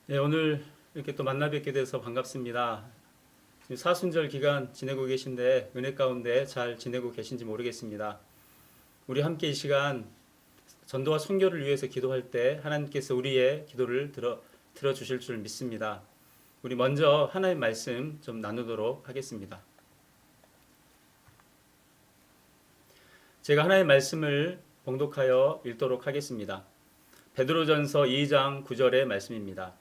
네, 오늘 이렇게 또 만나 뵙게 돼서 반갑습니다. 지금 사순절 기간 지내고 계신데 은혜 가운데 잘 지내고 계신지 모르겠습니다. 우리 함께 이 시간 전도와 선교를 위해서 기도할 때 하나님께서 우리의 기도를 들어주실 줄 믿습니다. 우리 먼저 하나님 말씀 좀 나누도록 하겠습니다. 제가 하나님 말씀을 봉독하여 읽도록 하겠습니다. 베드로전서 2장 9절의 말씀입니다.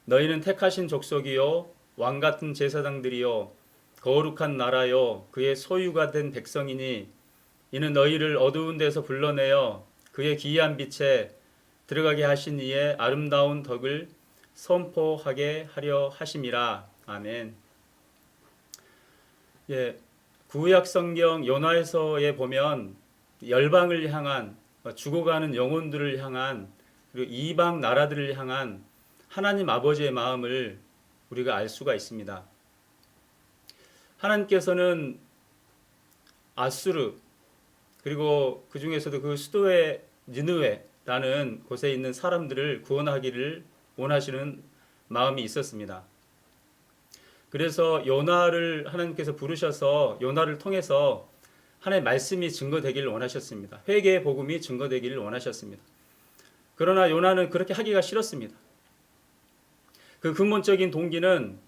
너희는 택하신 족속이요 왕같은 제사장들이요 거룩한 나라요 그의 소유가 된 백성이니 이는 너희를 어두운 데서 불러내어 그의 기이한 빛에 들어가게 하신 이의 아름다운 덕을 선포하게 하려 하심이라. 아멘. 예, 구약 성경 요나에서에 보면 열방을 향한 죽어가는 영혼들을 향한 그리고 이방 나라들을 향한 하나님 아버지의 마음을 우리가 알 수가 있습니다. 하나님께서는 아수르 그리고 그 중에서도 그 수도의 니느웨라는 곳에 있는 사람들을 구원하기를 원하시는 마음이 있었습니다. 그래서 요나를 하나님께서 부르셔서 요나를 통해서 하나님의 말씀이 증거되기를 원하셨습니다. 회개의 복음이 증거되기를 원하셨습니다. 그러나 요나는 그렇게 하기가 싫었습니다. 그 근본적인 동기는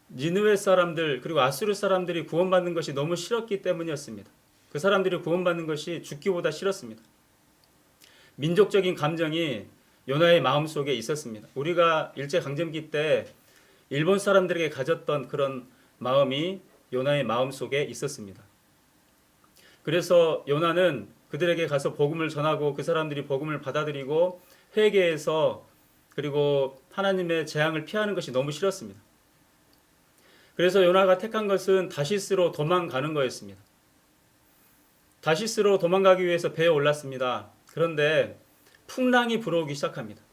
니느웨 사람들 그리고 아수르 사람들이 구원받는 것이 너무 싫었기 때문이었습니다. 그 사람들이 구원받는 것이 죽기보다 싫었습니다. 민족적인 감정이 요나의 마음속에 있었습니다. 우리가 일제강점기 때 일본 사람들에게 가졌던 그런 마음이 요나의 마음속에 있었습니다. 그래서 요나는 그들에게 가서 복음을 전하고 그 사람들이 복음을 받아들이고 회개해서 그리고 하나님의 재앙을 피하는 것이 너무 싫었습니다. 그래서 요나가 택한 것은 다시스로 도망가는 거였습니다. 다시스로 도망가기 위해서 배에 올랐습니다. 그런데 풍랑이 불어오기 시작합니다.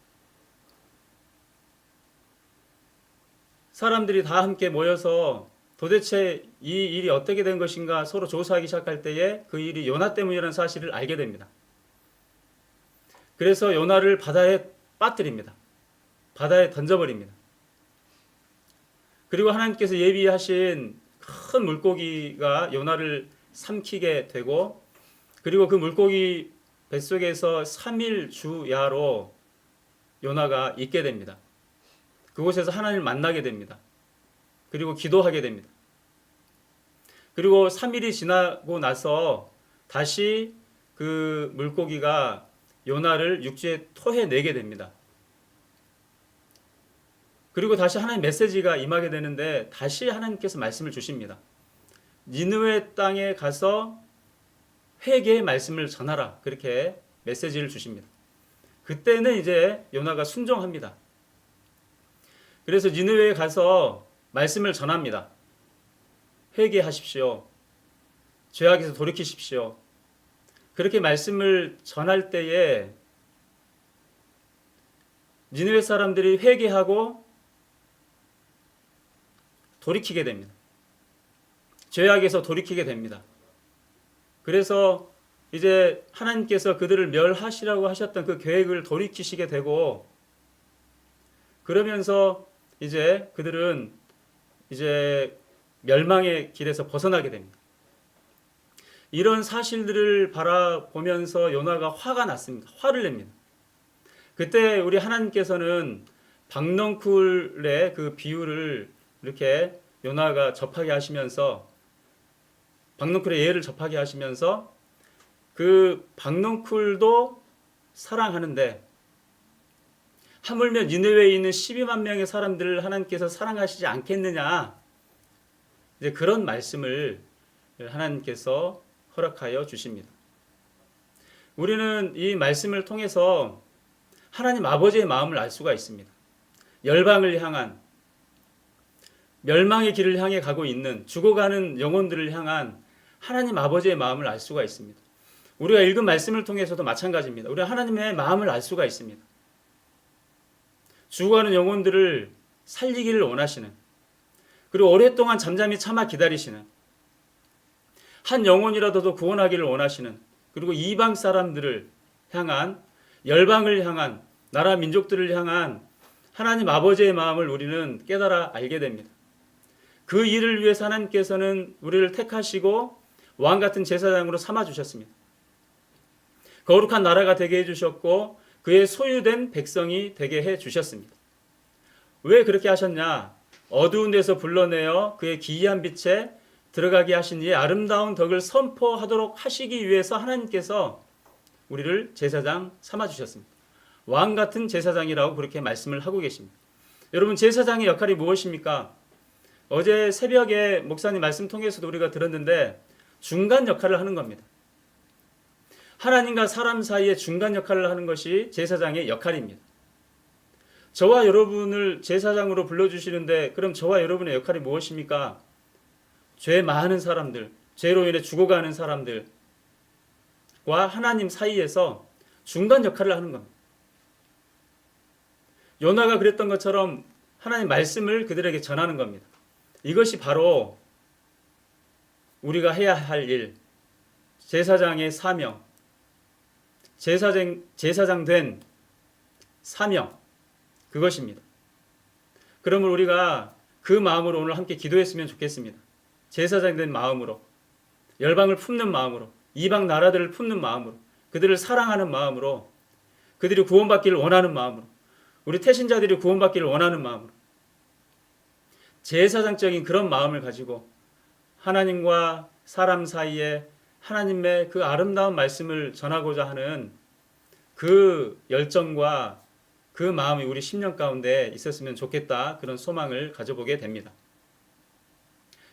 사람들이 다 함께 모여서 도대체 이 일이 어떻게 된 것인가 서로 조사하기 시작할 때에 그 일이 요나 때문이라는 사실을 알게 됩니다. 그래서 요나를 바다에 빠뜨립니다. 바다에 던져버립니다. 그리고 하나님께서 예비하신 큰 물고기가 요나를 삼키게 되고 그리고 그 물고기 뱃속에서 3일 주야로 요나가 있게 됩니다. 그곳에서 하나님을 만나게 됩니다. 그리고 기도하게 됩니다. 그리고 3일이 지나고 나서 다시 그 물고기가 요나를 육지에 토해내게 됩니다. 그리고 다시 하나님 메시지가 임하게 되는데 다시 하나님께서 말씀을 주십니다. 니느웨 땅에 가서 회개의 말씀을 전하라. 그렇게 메시지를 주십니다. 그때는 이제 요나가 순종합니다. 그래서 니느웨에 가서 말씀을 전합니다. 회개하십시오. 죄악에서 돌이키십시오. 그렇게 말씀을 전할 때에 니느웨 사람들이 회개하고 돌이키게 됩니다. 죄악에서 돌이키게 됩니다. 그래서 이제 하나님께서 그들을 멸하시라고 하셨던 그 계획을 돌이키시게 되고 그러면서 이제 그들은 이제 멸망의 길에서 벗어나게 됩니다. 이런 사실들을 바라보면서 요나가 화가 났습니다. 화를 냅니다. 그때 우리 하나님께서는 박넝쿨의 그 비유를 이렇게 요나가 접하게 하시면서 박넝쿨의 예를 접하게 하시면서 그 박넝쿨도 사랑하는데 하물며 니느웨에 있는 12만 명의 사람들을 하나님께서 사랑하시지 않겠느냐 이제 그런 말씀을 하나님께서 허락하여 주십니다. 우리는 이 말씀을 통해서 하나님 아버지의 마음을 알 수가 있습니다. 열방을 향한 멸망의 길을 향해 가고 있는 죽어가는 영혼들을 향한 하나님 아버지의 마음을 알 수가 있습니다. 우리가 읽은 말씀을 통해서도 마찬가지입니다. 우리가 하나님의 마음을 알 수가 있습니다. 죽어가는 영혼들을 살리기를 원하시는 그리고 오랫동안 잠잠히 참아 기다리시는 한 영혼이라도 구원하기를 원하시는 그리고 이방 사람들을 향한 열방을 향한 나라 민족들을 향한 하나님 아버지의 마음을 우리는 깨달아 알게 됩니다. 그 일을 위해서 하나님께서는 우리를 택하시고 왕 같은 제사장으로 삼아 주셨습니다. 거룩한 나라가 되게 해주셨고 그의 소유된 백성이 되게 해주셨습니다. 왜 그렇게 하셨냐? 어두운 데서 불러내어 그의 기이한 빛에 들어가게 하신 이의 아름다운 덕을 선포하도록 하시기 위해서 하나님께서 우리를 제사장 삼아 주셨습니다. 왕 같은 제사장이라고 그렇게 말씀을 하고 계십니다. 여러분, 제사장의 역할이 무엇입니까? 어제 새벽에 목사님 말씀 통해서도 우리가 들었는데 중간 역할을 하는 겁니다. 하나님과 사람 사이의 중간 역할을 하는 것이 제사장의 역할입니다. 저와 여러분을 제사장으로 불러주시는데 그럼 저와 여러분의 역할이 무엇입니까? 죄 많은 사람들, 죄로 인해 죽어가는 사람들과 하나님 사이에서 중간 역할을 하는 겁니다. 요나가 그랬던 것처럼 하나님 말씀을 그들에게 전하는 겁니다. 이것이 바로 우리가 해야 할 일, 제사장의 사명, 제사장 된 사명, 그것입니다. 그러면 우리가 그 마음으로 오늘 함께 기도했으면 좋겠습니다. 제사장 된 마음으로, 열방을 품는 마음으로, 이방 나라들을 품는 마음으로, 그들을 사랑하는 마음으로, 그들이 구원받기를 원하는 마음으로, 우리 태신자들이 구원받기를 원하는 마음으로, 제사장적인 그런 마음을 가지고 하나님과 사람 사이에 하나님의 그 아름다운 말씀을 전하고자 하는 그 열정과 그 마음이 우리 심령 가운데 있었으면 좋겠다, 그런 소망을 가져보게 됩니다.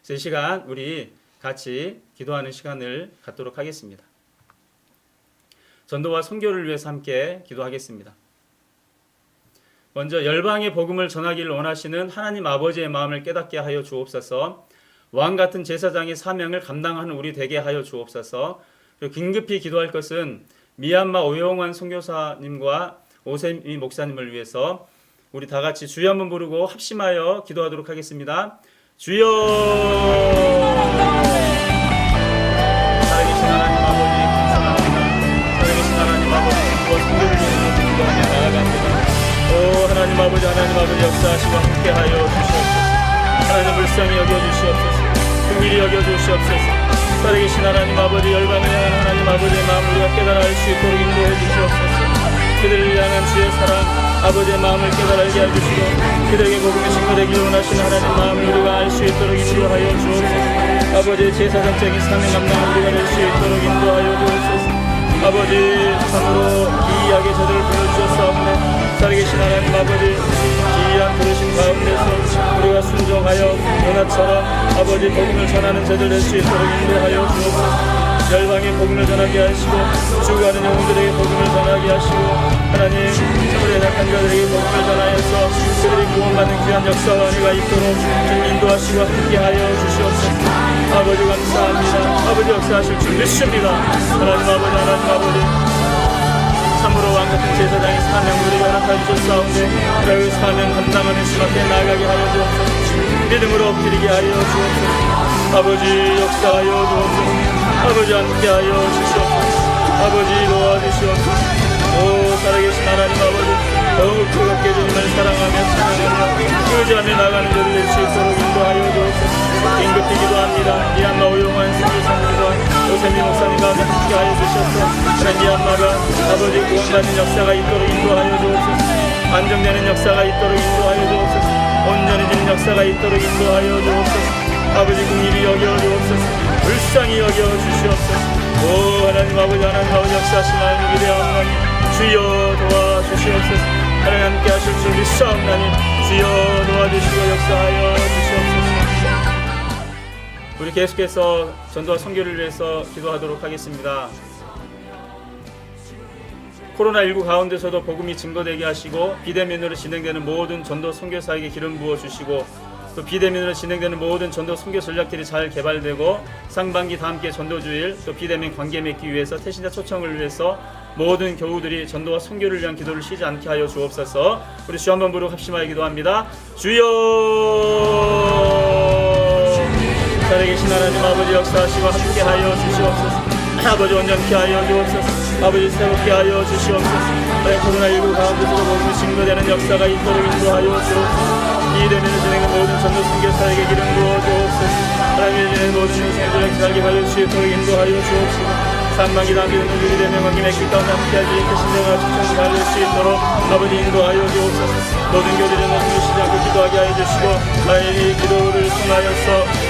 그래서 이 시간 우리 같이 기도하는 시간을 갖도록 하겠습니다. 전도와 선교를 위해서 함께 기도하겠습니다. 먼저 열방의 복음을 전하기를 원하시는 하나님 아버지의 마음을 깨닫게 하여 주옵소서. 왕 같은 제사장의 사명을 감당하는 우리 되게 하여 주옵소서. 그리고 긴급히 기도할 것은 미얀마 오영환 선교사님과 오세미 목사님을 위해서 우리 다 같이 주여 한번 부르고 합심하여 기도하도록 하겠습니다. 주여! 살아계신 하나님 아버지 감사합니다. 살아계신 하나님 아버지 주와 선교를 위해서 기도하며 나아갑니다. 오 하나님 아버지 역사하시고 함께하여 주시옵소서. 하나님 불쌍히 여겨주시옵소서. 긍휼히 여겨주시옵소서. 살아계신 하나님 아버지 열방을 향한 하나님 아버지의 마음을 우리가 깨달아 알 수 있도록 인도해 주시옵소서. 그들을 향한 주의 사랑 아버지의 마음을 깨달아 알게 해주시고 그들에게 복음이 증거되기를 원하시는 하나님 마음을 우리가 알 수 있도록 인도하여 주옵소서. 아버지의 제사장적인 사명 감당을 우리가 낼 수 있도록 인도하여 주옵소서. 아버지 참으로 기이하게 저들을 불러주셨사옵네. 살아계신 하나님 아버지 기이한 부르심 가운데서 우리가 순종하여 요나처럼 아버지 복음을 전하는 저들 낼 수 있도록 인도하여 주옵소서. 열방에 복음을 전하게 하시고 죽어가는 영혼들에게 복음을 전하게 하시고 하나님 참으로 연약한 자들에게 복음을 전하여서 그들이 구원받는 귀한 역사와 은혜가 있도록 주님 인도하시고 함께하여 주시옵소서. 아버지 감사합니다. 아버지 역사하실 줄 믿습니다. 하나님 아버지 참으로 왕같은 제사장의 사명을 우리가 허락하여 주셨사온데 그 사명 감당하는 수밖에 나아가게 하여 주옵소서. 믿음으로 엎드리게 하여 주옵소서. 아버지 역사하여 주옵소서. 아버지 함께하여 주시옵소서. 아버지 도와주시옵소서. 오 살아계신 하나님 아버지 더욱 뜨겁게 주님을 사랑하며 찬양하며 의지하며 나가는 자를 낼 수 있도록 인도하여 주옵소서. 긴급히 기도합니다. 미얀마 오용환 선교사님과 오세미 목사님과 함께하여 주셔서 미얀마가 아버지 구원받는 역사가 있도록 인도하여 주옵소서. 안정되는 역사가 있도록 인도하여 주옵소서. 온전해지는 역사가 있도록 인도하여 주옵소서. 아버지 긍휼히 여겨 주옵소서. 불쌍히 여겨 주시옵소서. 오 하나님 아버지 역사하신 하나님 위대한 하나님 주여 도와주시옵소서. 하나님 함께 하실 줄 믿사옵나니 주여 도와주시고 역사하여 주시옵소서. 우리 계속해서 전도와 선교를 위해서 기도하도록 하겠습니다. 코로나19 가운데서도 복음이 증거되게 하시고 비대면으로 진행되는 모든 전도 선교사에게 기름 부어 주시고 또 비대면으로 진행되는 모든 전도 선교 전략들이 잘 개발되고 상반기 다 함께 전도주일 또 비대면 관계 맺기 위해서 태신자 초청을 위해서 모든 교우들이 전도와 선교를 위한 기도를 쉬지 않게 하여 주옵소서. 우리 주 한번 부르고 합심하여 기도합니다. 주여 살아계신 하나님 아버지 역사하시고 함께하여 주시옵소서. 아버지 온전케 하여 주옵소서. 아버지 새롭게 하여 주시옵소서. 코로나19 가운데서도 복음이 증거되는 역사가 있도록 인도하여 주옵소서. 이 대면을 진행한 모든 전도 선교사에게 기름 부어 주옵소서. 하나님의 진행 모든 인생들을 기다리게 하여 주시도록 인도하여 주옵소서. 산막이 담기는 우리 대명하기 맺기 가운데 함께하지 신령과 축복을 받을 수 있도록 아버지 인도하여 주옵소서. 모든 교회들은 쉬지 않고 기도하게 하여 주시고 하나님의 기도를 통하여서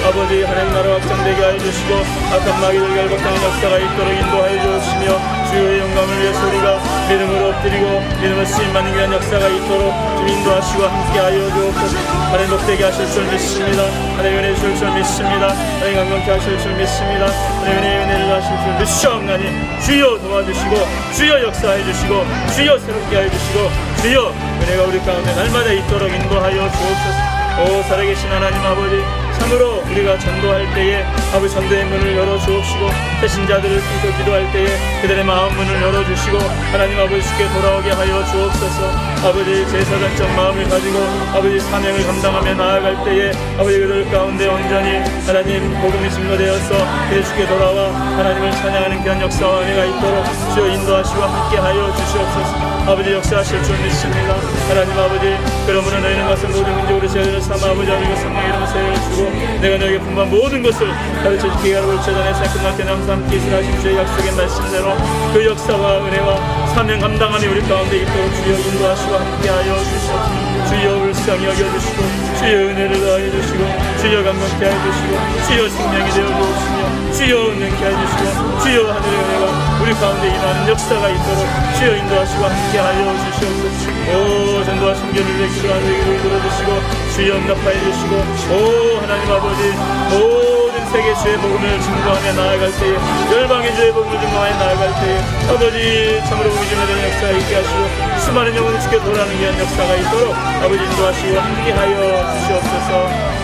아버지 하나님 나라 확장되게 하여 주시고 악한 마귀를 결박하는 역사가 있도록 인도하여 주옵시며 주의 영광을 위해서 우리가 믿음으로 엎드리고 믿음을 쓰임받는 귀한 역사가 있도록 주 인도하시고 함께하여 주옵소서. 하나님 복되게 하실 줄 믿습니다. 하나님 은혜 주실 줄 믿습니다. 하나님 강건케 하실 줄 믿습니다. 하나님 은혜를 하실 줄 믿사옵나니 주여 도와주시고 주여 역사해 주시고 주여 새롭게 하여 주시고 주여 은혜가 우리 가운데 날마다 있도록 인도하여 주옵소서. 오 살아계신 하나님 아버지, 참으로 우리가 전도할 때에 아버지 전도의 문을 열어주옵시고 배신자들을 통해 기도할 때에 그들의 마음 문을 열어주시고 하나님 아버지 주께 돌아오게 하여 주옵소서. 아버지 제사장적 마음을 가지고 아버지 사명을 감당하며 나아갈 때에 아버지 그들 가운데 온전히 하나님 복음이 증거되어서 그들 주께 돌아와 하나님을 찬양하는 귀한 역사와 은혜가 있도록 주여 인도하시고 함께 하여 주시옵소서. 아버지 역사하실 줄 믿습니다. 하나님 아버지, 그러므로 너희는 가서 모든 민족으로 제자를 삼아 아버지 하나님과 성령의 이름을 세워주고 내가 너에게 분부한 모든 것을 가르쳐주기에 하라고 일체전에 끝날 때는 항상 함께 있으라신 주의 약속의 말씀대로 그 역사와 은혜와 사명 감당함이 우리 가운데 있도록 주여 인도하시고 함께하여 주시옵소서. 주여 불쌍히 여겨주시고 주여 은혜를 더하여 주시고 주여 감격케 하여 주시고 주여 생명이 되어 주옵시며 주여 은혜케 하여 주시고 주여 하늘의 은혜가 우리 가운데 임하는 역사가 있도록 주여 인도하시고 함께하여 주시옵소서. 오 전도와 순교를 위해 기도하는 우리를 들어주시고 주여 응답하여 주시고 오 하나님 아버지 모든 세계 주의 복음을 증거하며 나아갈 때에 열방의 주의 복음을 증거하며 나아갈 때에 아버지 참으로 의심에 대한 역사가 있게 하시고 수많은 영혼을 주께 돌아가는 귀한 역사가 있도록 아버지 인도하시고 함께하여 주시옵소서.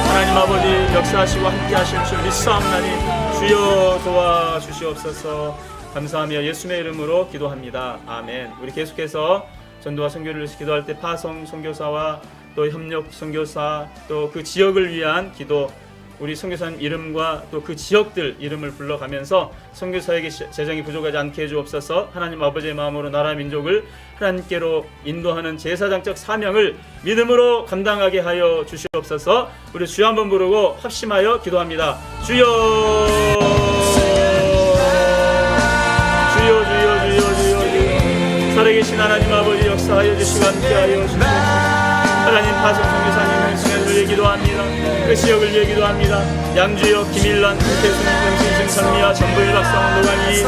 하나님 아버지 역사하시고 함께하실 줄 믿사옵나니 주여 도와주시옵소서. 감사하며 예수의 이름으로 기도합니다. 아멘. 우리 계속해서 전도와 선교를 위해서 기도할 때 파송 선교사와 또 협력 선교사 또 그 지역을 위한 기도, 우리 선교사님 이름과 또 그 지역들 이름을 불러가면서 선교사에게 재정이 부족하지 않게 해주옵소서. 하나님 아버지의 마음으로 나라 민족을 하나님께로 인도하는 제사장적 사명을 믿음으로 감당하게 하여 주시옵소서. 우리 주여 한번 부르고 합심하여 기도합니다. 주여 주여 주여 주여 주여 주여. 살아계신 하나님 아버지 역사하여 주시고 함께하여 주시옵소서. 하나님 파송 선교사님 행승을 위해 기도합니다. 그 지역을 위해 기도합니다. 양주역, 김일란, 김태순, 정신승, 선미와 전부일 박상원 노관이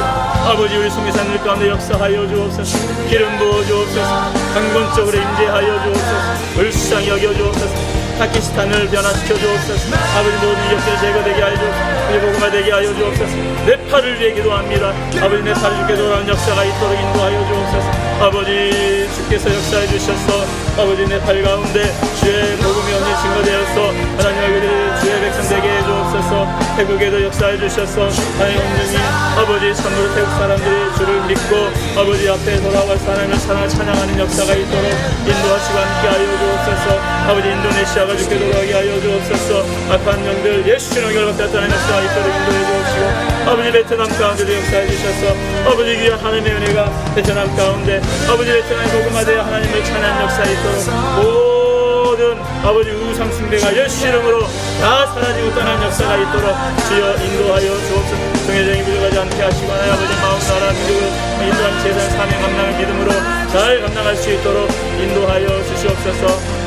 아버지 우리 선교사님들 가운데 역사하여 주옵소서. 기름 부어 주옵소서. 강건적으로 임재하여 주옵소서. 불쌍히 여겨 주옵소서. 파키스탄을 변화시켜 주옵소서. 아버지 모든 이적들 제거되게 하여 주옵소서. 우리 복음화되게 하여 주옵소서. 네팔을 위해 기도합니다. 아버지 네팔을 주께 돌아오는 역사가 있도록 인도하여 주옵소서. 아버지 주께서 역사해 주셔서 아버지 네팔 가운데 주의 복음이 온전히 증거되어서 하나님 아버지 주의 백성 되게 해 주옵소서. 태국에도 역사해 주셔서 하나님 온전히 아버지 참으로 태국 사람들이 주를 믿고 아버지 앞에 돌아와서 하나님을 찬양하는 역사가 있도록 인도하시고 함께하여 주옵소서. 아버지 인도네시아가 주께 돌아오게 하여 주옵소서. 악한 영들 예수 이름으로 결박되었다는 역사가 있도록 인도해 주옵시고 아버지 베트남 가운데도 역사해 주셔서 아버지 귀한 하나님의 은혜가 베트남 가운데 아버지 베트남의 복음화되어 하나님을 찬양하는 역사가 있도록 모든 아버지 우상 숭배가 예수 이름으로 다 사라지고 떠나는 역사가 있도록 주여 인도하여 주옵소서. 정예정이 부족하지 않게 하시고 하나님 아버지 마음 나라 민족을 인도하는 제사장 사명 감당을 믿음으로 잘 감당할 수 있도록 인도하여 주시옵소서.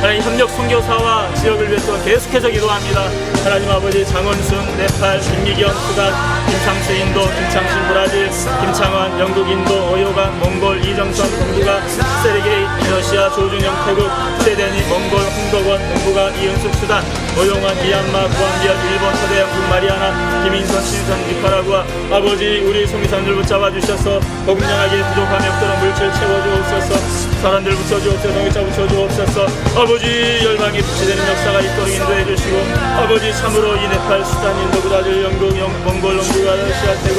하나님 협력 선교사와 지역을 위해서 계속해서 기도합니다. 하나님 아버지 장원순, 네팔, 김미경, 수단, 김창수 인도, 김창신 브라질, 김창환 영국 인도, 오요강 몽골, 이정선 동북아, 세르게이 러시아, 조준영 태국, 세데니 몽골, 홍덕원 동북아, 이은숙 수단, 오용환 미얀마, 구암비아 일본, 서대양국 마리아나, 김인선 신선 니카라구아. 아버지 우리 송이산들 붙잡아 주셔서 복음 전하기에 부족함이 없도록 물질 채워주옵소서. 사람들 붙여주옵소서. 성기차 붙여주옵소서. 아버지 열방에 붙이되는 역사가 있도록 인도해 주시고 아버지 참으로 이 네팔, 수단, 인도, 브라질, 영국, 몽골, 동북아, 러시아, 태국,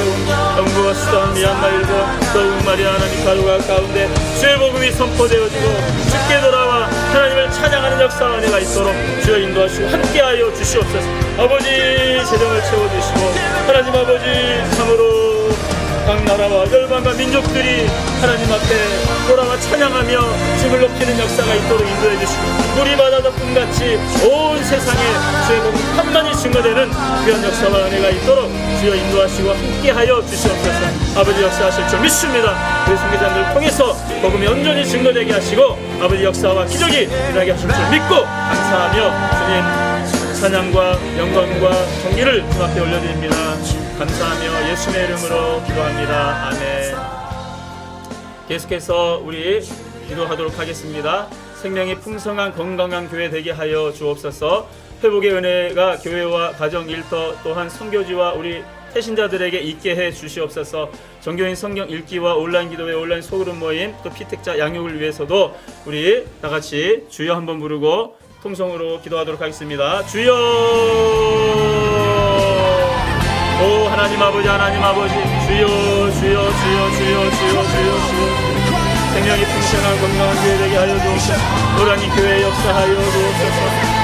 영국, 수단, 미얀마, 일본, 서울, 마리아나, 니카라구아 가운데 주의 복음이 선포되어지고 주께 돌아와 하나님을 찬양하는 역사와 은혜가 있도록 주여 인도하시고 함께하여 주시옵소서. 아버지 재정을 채워주시고 하나님 아버지 참으로 각 나라와 열방과 민족들이 하나님 앞에 돌아와 찬양하며 주를 높이는 역사가 있도록 인도해 주시고 물이 바다 덮음같이 온 세상에 주의 복음 한만이 증거되는 귀한 역사와 은혜가 있도록 주여 인도하시고 함께하여 주시옵소서. 아버지 역사하실 줄 믿습니다. 우리 선교사님들 통해서 복음이 온전히 증거되게 하시고 아버지 역사와 기적이 일어나게 하실 줄 믿고 감사하며 주님 찬양과 영광과 존귀를 주 앞에 올려드립니다. 감사하며 예수님의 이름으로 기도합니다. 아멘. 계속해서 우리 기도하도록 하겠습니다. 생명이 풍성한 건강한 교회 되게 하여 주옵소서. 회복의 은혜가 교회와 가정 일터 또한 선교지와 우리 태신자들에게 있게 해 주시옵소서. 정교인 성경 읽기와 온라인 기도회, 온라인 소그룹 모임, 또 피택자 양육을 위해서도 우리 다 같이 주여 한번 부르고 통성으로 기도하도록 하겠습니다. 주여. 오 하나님 아버지, 하나님 아버지, 주여 주여 주여 주여 주여 주여 주여. 생명이 풍성한 건강한 교회 되게 하여 주옵소서. 노란이 교회 역사하여 주옵소서.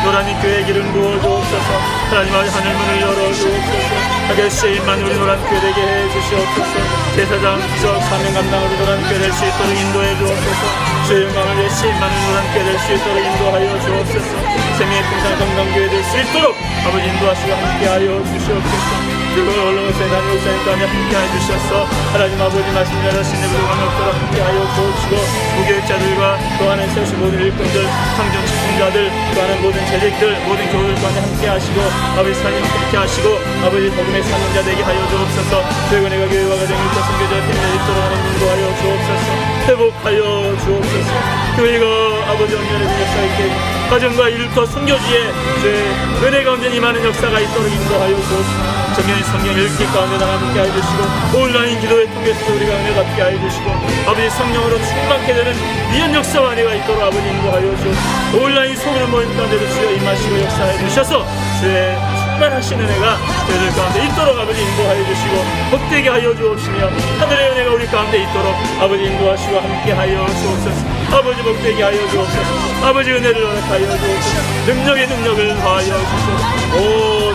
노란이 교회 길은 부어 주옵소서. 하나님 아버지 하늘문을 열어 주옵소서. 하객시의 입만 우리 노란 교회 되게 해 주시옵소서. 제사장 적 사명 감당으로 노란 교회 될 수 있도록 인도해 주옵소서. 주의 영광을 위해 시인만을 노란 교회 될 수 있도록 인도하여 주옵소서. 생명의 풍성한 건강한 교회 될 수 있도록 아버지 인도하시고 함께하여 주시옵소서. 그리고 올라오세요. 담임 목사님까지 함께하여 주셔서 하나님 아버지 말씀 전하시는 부족함이 없도록 함께하여 주옵시고 무교육자들과 또 하는 세우시 모든 일꾼들, 상전 집중자들, 또 하는 모든 재직들, 모든 교우들과는 함께하시고 아버지 사님 함께 하시고 아버지 복음의 사명자 되게 하여 주옵소서. 그리고 내가 교회와 가정 일터 선교자 팀에 있도록 하는 인도하여 주옵소서. 회복하여 주옵소서. 교회가 아버지 온전히 역사 있게 가정과 일터 선교지에 주의 은혜 가운데 임하는 역사가 있도록 인도하여 주옵소서. 정연히 성경 읽기 가운데 함께 해주시고 온라인 기도회 통해서 우리가 은혜 받게 해주시고 아버지 성령으로 충만케 되는 위헌 역사와 은혜가 있도록 아버지 인도하여 주옵소서. 온라인 소그룹 모임 가운데도 주여 임하시고 역사해 주셔서 주의 충만하신 은혜가 저희들 가운데 있도록 아버지 인도하여 주시고 복되게 하여 주옵시며 하늘의 은혜가 우리 가운데 있도록 아버지 인도하시고 함께 하여 주옵소서. 아버지 복되게 하여 주옵소서. 아버지 은혜를 허락하여 주옵소서. 능력의 능력을 더하여 주옵소서. 오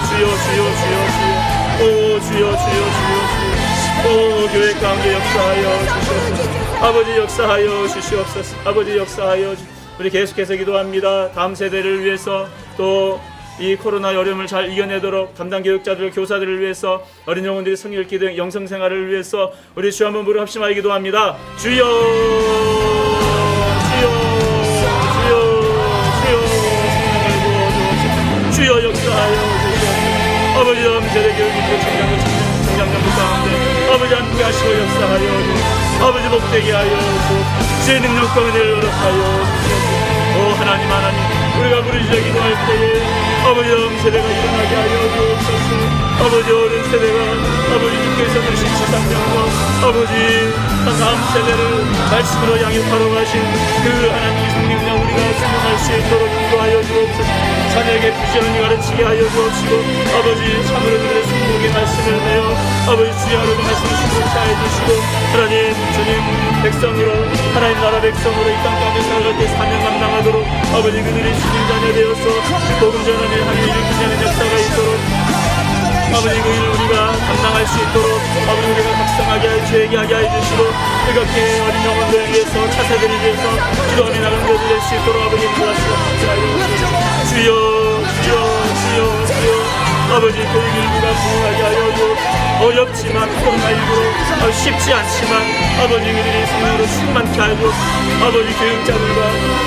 주여 주여 주여 주여. 오 주여 주여 주여 주여. 오 교회 가운데 역사하여 주시옵소서. 아버지 역사하여 주시옵소서. 아버지 역사하여 우리 계속해서 기도합니다. 다음 세대를 위해서 또 이 코로나 어려움을 잘 이겨내도록 담당 교육자들, 교사들을 위해서 어린 영혼들이 성경 읽기 등 영성 생활을 위해서 우리 주 한번 부르 합심하여 기도합니다. 주여 주여 주여 주여 성령을 부어주옵소서. 주여 역사하여 주시옵소서. 아버지 다음 세대 교육인도 청장년부 가운데 아버지 함께 하시고 역사하여 주옵소서. 아버지 복되게 하여 주옵소서. 주의 능력과 은혜를 허락하여 주옵소서. 오 하나님 하나님 우리가 부르짖어 기도할 때에 아버지 다음 세대가 일어나게 하여 주옵소서. 아버지 어른 세대가 아버지 주께서 주신 지상명과 아버지 다음 세대를 말씀으로 양육하러 가신 그 하나님의 성령령 우리가 순종할 수 있도록 인도하여 주옵소서. 자녀에게 부지런히 가르치게 하여 주옵시고 아버지 참으로 그들의 순복의 말씀을 내어 아버지 주의 하루도 말씀을 순종케 하여 주시고 하나님 주님 백성으로 하나님 나라 백성으로 이 땅 가운데 살아갈 때 사명 감당하도록 아버지 그들이 주님 자녀 되어서 복음 전하는 하나님의 일을 끝내는 역사가 있도록 아버지 그 일을 우리가 감당할 수 있도록 아버지 우리가 각성하게 하여 죄게 하게 하여 주시고 뜨겁게 어린 영혼들을 위해서 차세들을 위해서 기도하며 나가는 것을 낼 수 있도록 아버지 인도하시고 함께하여 주시옵소서. 주여 주여 주여 주여 아버지 교육 일부가 부흥하게 하여 주옵소서. 어렵지만 코로나19로 쉽지 않지만 아버지 그들이 성령으로 충만케 하여 주옵소서. 아버지 교육자들과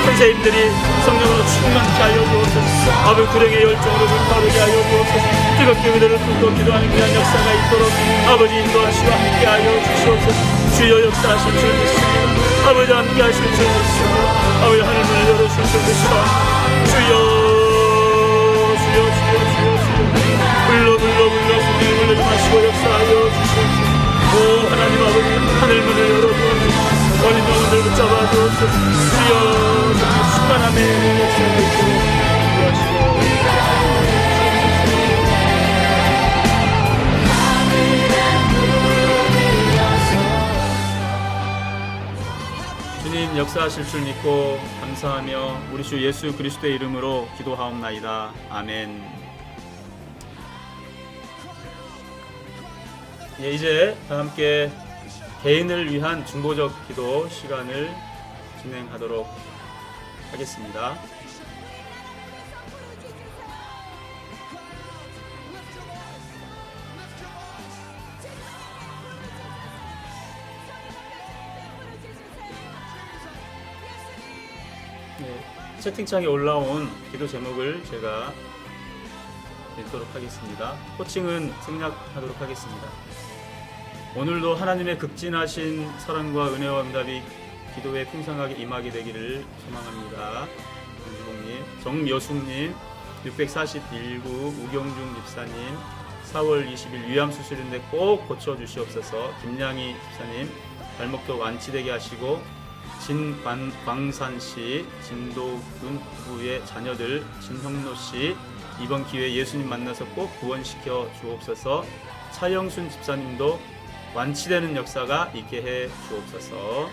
선생님들이 성령으로 충만케 하여 주옵소서. 아버지 구령의 열정으로 불타오르게 하여 주옵소서. 뜨겁게 그들을 품고 기도하는 귀한 역사가 있도록 아버지 인도하시고 함께하여 주시옵소서. 주여 역사하실 줄 믿습니다. 아버지 함께하실 줄 믿습니다. 아버지 하늘문을 열어주실 줄 믿습니다. 주여 주여 주여 주여 주여 불러 성령을 불러지 마시고 역사하여 주시옵소서. 오 하나님 아버지 하늘문을 열어주옵소서. 어린 영혼들 붙잡아 주옵소서. 주여 정말 충만함의 역사가 있도록 인도하시고 하나님 역사하실 줄 믿고 감사하며 우리 주 예수 그리스도의 이름으로 기도하옵나이다. 아멘. 예, 이제 다 함께 개인을 위한 중보적 기도 시간을 진행하도록 하겠습니다. 네, 채팅창에 올라온 기도 제목을 제가 읽도록 하겠습니다. 호칭은 생략하도록 하겠습니다. 오늘도 하나님의 극진하신 사랑과 은혜와 응답이 기도에 풍성하게 임하게 되기를 소망합니다. 정주봉님, 정여숙님, 641구 우경중 집사님, 4월 20일 위암수술인데 꼭 고쳐주시옵소서. 김양희 집사님, 발목도 완치되게 하시고 진광산씨, 진도군 부부의 자녀들, 진형로씨 이번 기회에 예수님 만나서 꼭 구원시켜 주옵소서. 차영순 집사님도 완치되는 역사가 있게 해 주옵소서.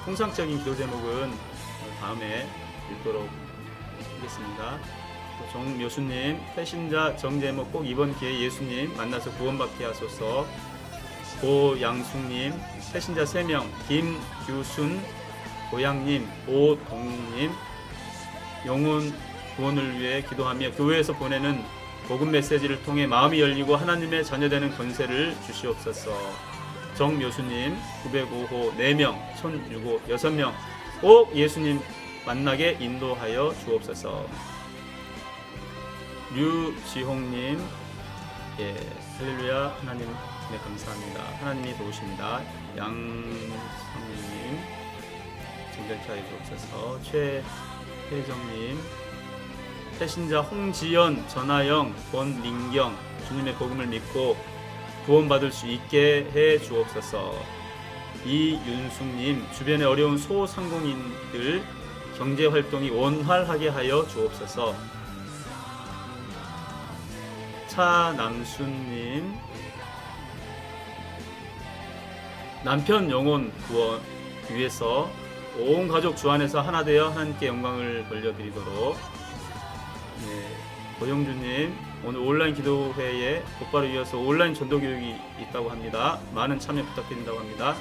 통상적인 기도 제목은 다음에 읽도록 하겠습니다. 정묘수님, 태신자 정제목 꼭 이번 기회에 예수님 만나서 구원받게 하소서. 고양숙님, 태신자 3명, 김규순, 고양님, 오동님, 영혼 구원을 위해 기도하며 교회에서 보내는 복음 메시지를 통해 마음이 열리고 하나님의 자녀되는 권세를 주시옵소서. 정묘수님, 905호 4명, 1006호 6명 꼭 예수님 만나게 인도하여 주옵소서. 류지홍님, 예, 할렐루야. 하나님 네, 감사합니다. 하나님이 도우십니다. 양성님, 정결케 주옵소서. 최혜정님, 태신자 홍지연, 전하영, 권민경, 주님의 복음을 믿고 구원받을 수 있게 해 주옵소서. 이윤숙님, 주변에 어려운 소상공인들 경제활동이 원활하게 하여 주옵소서. 차남순님, 남편 영혼 구원 위해서 온 가족 주 안에서 하나 되어 하나님께 영광을 돌려드리도록. 네, 고영주님, 오늘 온라인 기도회에 곧바로 이어서 온라인 전도 교육이 있다고 합니다. 많은 참여 부탁드린다고 합니다.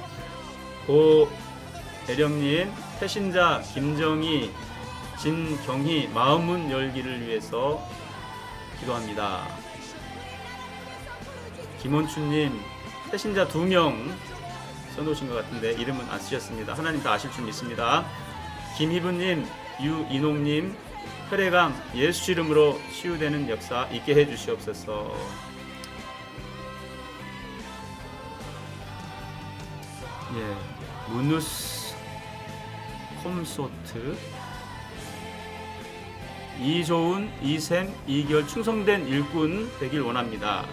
고대령님, 태신자 김정희, 진경희 마음문 열기를 위해서 기도합니다. 김원춘님, 태신자 2명 써놓으신 것 같은데 이름은 안 쓰셨습니다. 하나님 다 아실 줄 믿습니다. 김희부님, 유인홍님, 혈액암 예수 이름으로 치유되는 역사 있게 해주시옵소서. 예, 무누스 콤소트, 이조은, 이샘, 이결 충성된 일꾼 되길 원합니다.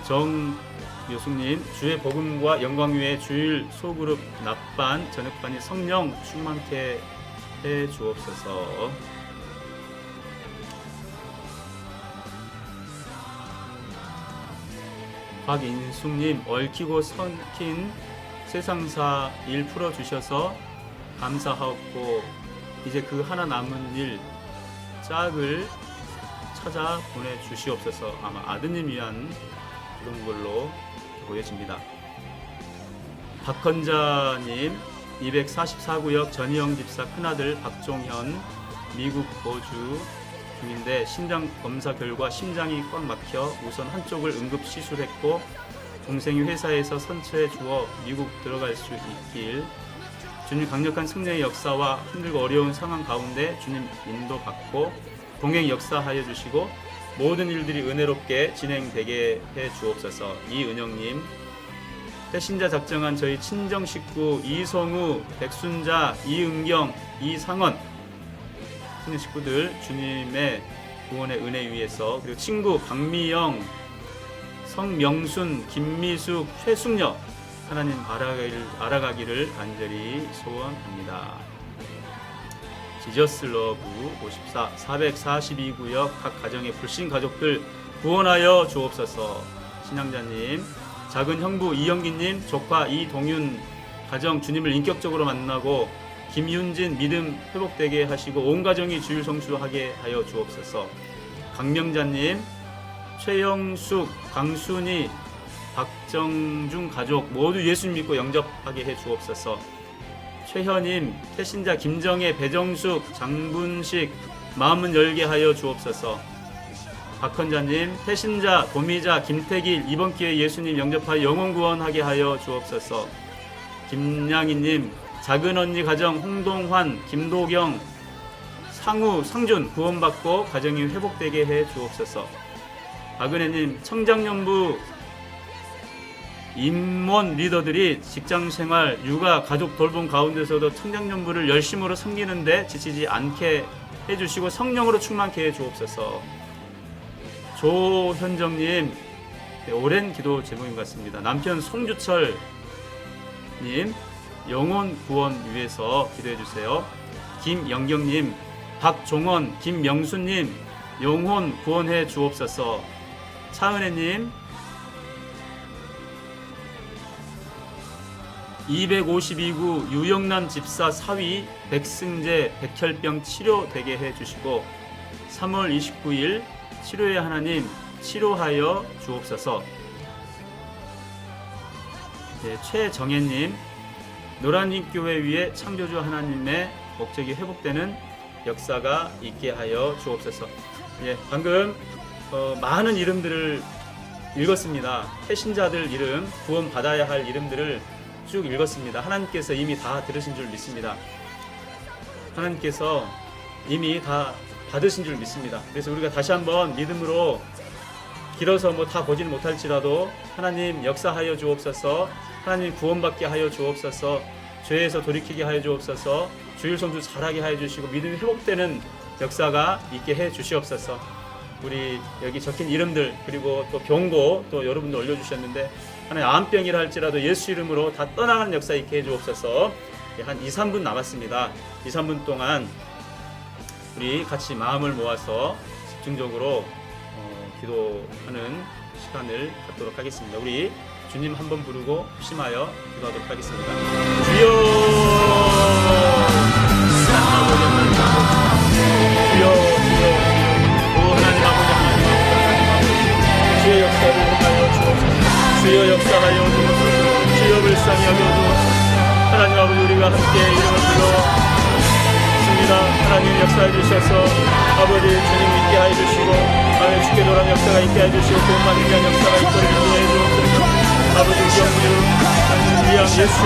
정묘숙님, 주의 복음과 영광 위에 주일 소그룹 낮반 저녁반이 성령 충만케 해 주옵소서. 박인숙님, 얽히고 섞인 세상사 일 풀어주셔서 감사하옵고 이제 그 하나 남은 일 짝을 찾아 보내주시옵소서. 아마 아드님 위한 그런 걸로 보여집니다. 박헌자님, 244구역 전희영 집사 큰아들 박종현 미국 거주 중인데 심장 검사 결과 심장이 꽉 막혀 우선 한쪽을 응급 시술했고 동생이 회사에서 선처해 주어 미국 들어갈 수 있길. 주님 강력한 승리의 역사와 힘들고 어려운 상황 가운데 주님 인도받고 동행 역사하여 주시고 모든 일들이 은혜롭게 진행되게 해 주옵소서. 이은영님, 태신자 작정한 저희 친정 식구 이성우, 백순자, 이은경, 이상원 친정 식구들 주님의 구원의 은혜 위에서, 그리고 친구 박미영, 성명순, 김미숙, 최숙녀 하나님 알아가기를 간절히 소원합니다. 지저스 러브 54 442구역 각 가정의 불신 가족들 구원하여 주옵소서. 신앙자님, 작은 형부 이영기님, 조카 이동윤 가정 주님을 인격적으로 만나고 김윤진 믿음 회복되게 하시고 온 가정이 주일 성수하게 하여 주옵소서. 강명자님, 최영숙, 강순희, 박정중 가족 모두 예수 믿고 영접하게 해 주옵소서. 최현임, 태신자 김정혜, 배정숙, 장분식 마음은 열게 하여 주옵소서. 박헌자님, 태신자 도미자 김태길 이번 기회에 예수님 영접하여 영혼 구원하게 하여 주옵소서. 김양희님, 작은 언니 가정 홍동환, 김도경, 상우, 상준 구원받고 가정이 회복되게 해 주옵소서. 박은혜님, 청장년부 임원 리더들이 직장생활, 육아, 가족 돌봄 가운데서도 청장년부를 열심으로 섬기는데 지치지 않게 해주시고 성령으로 충만케 해 주옵소서. 조현정님, 오랜 기도 제목인 것 같습니다. 남편 송주철님, 영혼 구원 위해서 기도해 주세요. 김영경님, 박종원, 김명수님, 영혼 구원해 주옵소서. 차은혜님, 252구 유영남 집사 사위 백승재 백혈병 치료되게 해주시고 3월 29일 치료의 하나님 치료하여 주옵소서. 최정혜님, 노란잎교회 위에 창조주 하나님의 목적이 회복되는 역사가 있게 하여 주옵소서. 방금 많은 이름들을 읽었습니다. 태신자들 이름, 구원받아야 할 이름들을 쭉 읽었습니다. 하나님께서 이미 다 들으신 줄 믿습니다. 하나님께서 이미 다 받으신 줄 믿습니다. 그래서 우리가 다시 한번 믿음으로 길어서 다 보지는 못할지라도 하나님 역사하여 주옵소서. 하나님 구원받게 하여 주옵소서. 죄에서 돌이키게 하여 주옵소서. 주일 성수 잘하게 하여 주시고 믿음이 회복되는 역사가 있게 해 주시옵소서. 우리 여기 적힌 이름들 그리고 또 병고 또 여러분들 올려주셨는데 하나님 암병이라 할지라도 예수 이름으로 다 떠나가는 역사 있게 해주옵소서. 한 2-3분 남았습니다. 2-3분 동안 우리 같이 마음을 모아서 집중적으로 기도하는 시간을 갖도록 하겠습니다. 우리 주님 한번 부르고 심하여 기도하도록 하겠습니다. 주여, 주여 역사를 하여 주옵소서. 주여 역사하여 주옵소서. 주여 불쌍히 여겨 주옵소서. 하나님 아버지 우리가 함께 이름을 불렀습니다. 하나님 역사해 주셔서 아버지 주님 믿게 하여 주시고 하나님 주께 돌아온 역사가 있게 해 주시고 구원받는 위한 역사가 있도록 인도해 주옵소서. 아버지 우리 영혼을 하나님 위한 예수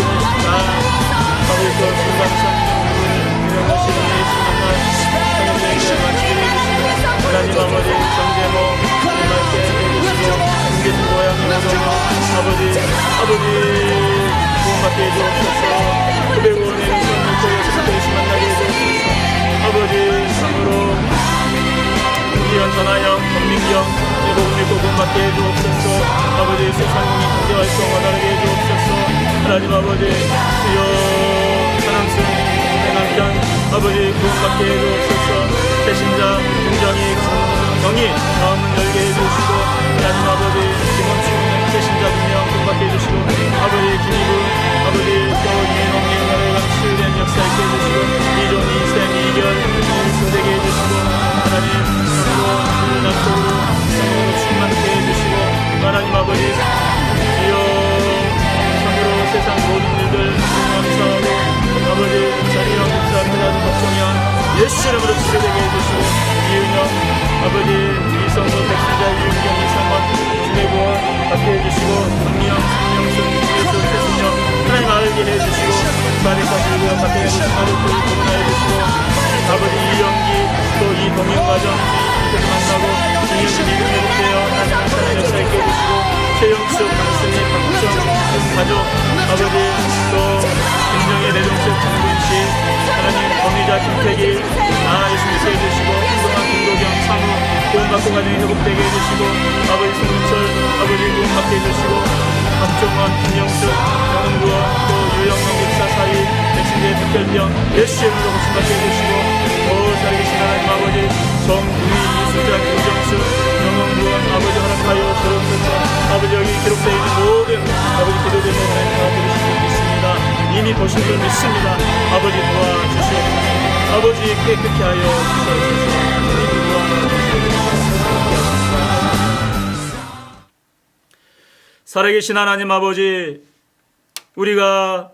아버지 그 순간성령을 유명하시는 예수 만나 성령님의 마치게 해주시고 하나님 아버지 정제모 말께 해주시고 숨겨진 고향의 오동요 아버지 구원받게 해주옵소서. 905원의 성령 교회에서 예수 만나게 해주옵소서. 아버지 참으로 김기현, 전하영, 권민경 복음 읽고 구원받게 해주옵소서. 아버지 세상공이 경제 활동 원활하게 해주옵소서. 하나님 아버지 주여 사랑스러운 내 남편 아버지 구원받게 해주옵소서. 배신자 김정희 정의 마음을 열게 해주시고 하나님 아버지 김원충 배신자 분명 구원받게 해주시고 아버지 김희구 아버지 또 이해농이 나라에 감출된 역사 있게 해주시고 이종이 쌤 이결 교대게 해주시고 하나님 참으로 낙속으로 성령으로 충만케 해주시고 하나님 아버지 주여 참으로 세상 모든 일들 감사하고 아버지 자리형 목사 그다음 박정현 예수 이름으로 치료되게 해주시고 이은영 아버지 이성도 백신자 이은경 이성원 주의 구원 받게 해주시고 강미영 성령순 예수 최순영 하나님 알게 해주시고 사리까지 구원 받게 해주시고 가족들 구원하여 주시고 아버지 이영기 또 이동영 가정 주님께서 만나고 주님의 믿음 회복되어 하나님 사랑 역사 있게 해주시고 최영수 강승희 박정 가족 아버지 또 김정희 내정수 장군씨 하나님 범위자 김태길 예수 믿게 해주시고 한동안 김도경 상우 구원받고 가정이 회복되게 해주시고 아버지 송민철 아버지 구원받게 해주시고 박종원 김영수 영웅구원 또 유영명 목사 사위 백신대 백혈병 예수 이름으로 고침받게 해주시고 살아계신 하나님 아버지 정구희 이수장 김정수 영웅구원 아버지 허락하여 주옵소서. 아버지 여기 기록되어 있는 모든 이미 보신 줄 믿습니다. 아버지 도와주시옵소서. 아버지 깨끗게 하여 주시옵소서. 살아계신 하나님 아버지, 우리가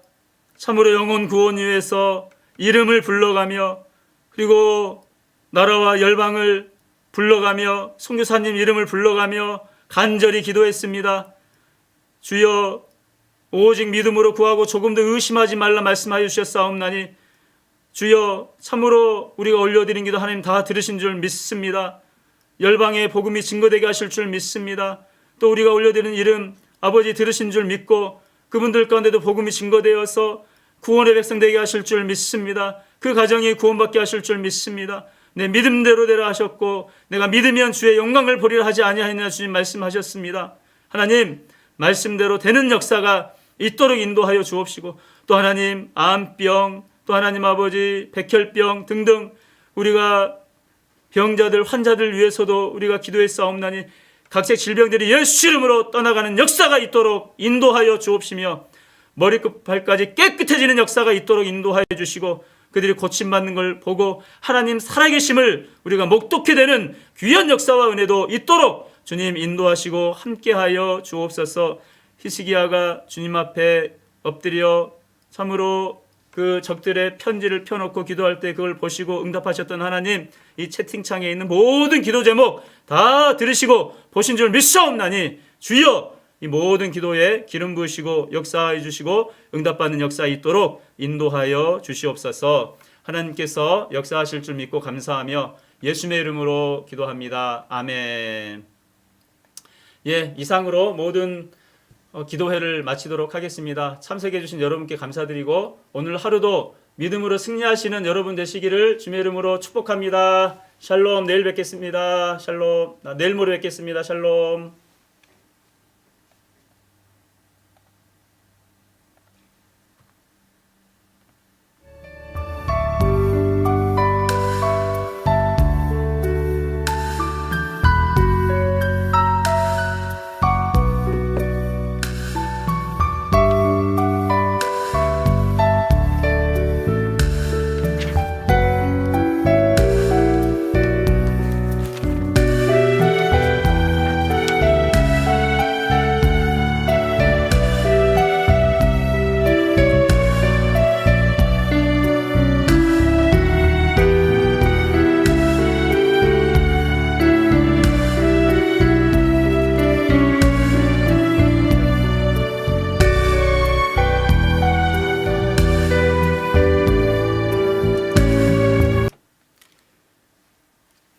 참으로 영혼 구원 위해서 이름을 불러가며 그리고 나라와 열방을 불러가며 선교사님 이름을 불러가며 간절히 기도했습니다. 주여, 오직 믿음으로 구하고 조금도 의심하지 말라 말씀하여 주셨사옵나니 주여, 참으로 우리가 올려드린 기도 하나님 다 들으신 줄 믿습니다. 열방에 복음이 증거되게 하실 줄 믿습니다. 또 우리가 올려드린 이름 아버지 들으신 줄 믿고 그분들 가운데도 복음이 증거되어서 구원의 백성 되게 하실 줄 믿습니다. 그 가정이 구원받게 하실 줄 믿습니다. 내 믿음대로 되라 하셨고 내가 믿으면 주의 영광을 보리라 하지 아니하였느냐 주님 말씀하셨습니다. 하나님 말씀대로 되는 역사가 있도록 인도하여 주옵시고 또 하나님 암병 또 하나님 아버지 백혈병 등등 우리가 병자들 환자들 위해서도 우리가 기도했사옵나니 각색 질병들이 예수 이름으로 떠나가는 역사가 있도록 인도하여 주옵시며 머리끝 발까지 깨끗해지는 역사가 있도록 인도하여 주시고 그들이 고침받는 걸 보고 하나님 살아계심을 우리가 목독게 되는 귀한 역사와 은혜도 있도록 주님 인도하시고 함께하여 주옵소서. 히스기야가 주님 앞에 엎드려 참으로 그 적들의 편지를 펴놓고 기도할 때 그걸 보시고 응답하셨던 하나님, 이 채팅창에 있는 모든 기도 제목 다 들으시고 보신 줄 믿사옵나니 주여 이 모든 기도에 기름 부으시고 역사해 주시고 응답받는 역사 있도록 인도하여 주시옵소서. 하나님께서 역사하실 줄 믿고 감사하며 예수님의 이름으로 기도합니다. 아멘. 이상으로 모든 기도회를 마치도록 하겠습니다. 참석해 주신 여러분께 감사드리고 오늘 하루도 믿음으로 승리하시는 여러분 되시기를 주님의 이름으로 축복합니다. 샬롬. 내일 뵙겠습니다. 샬롬. 내일 모레 뵙겠습니다. 샬롬.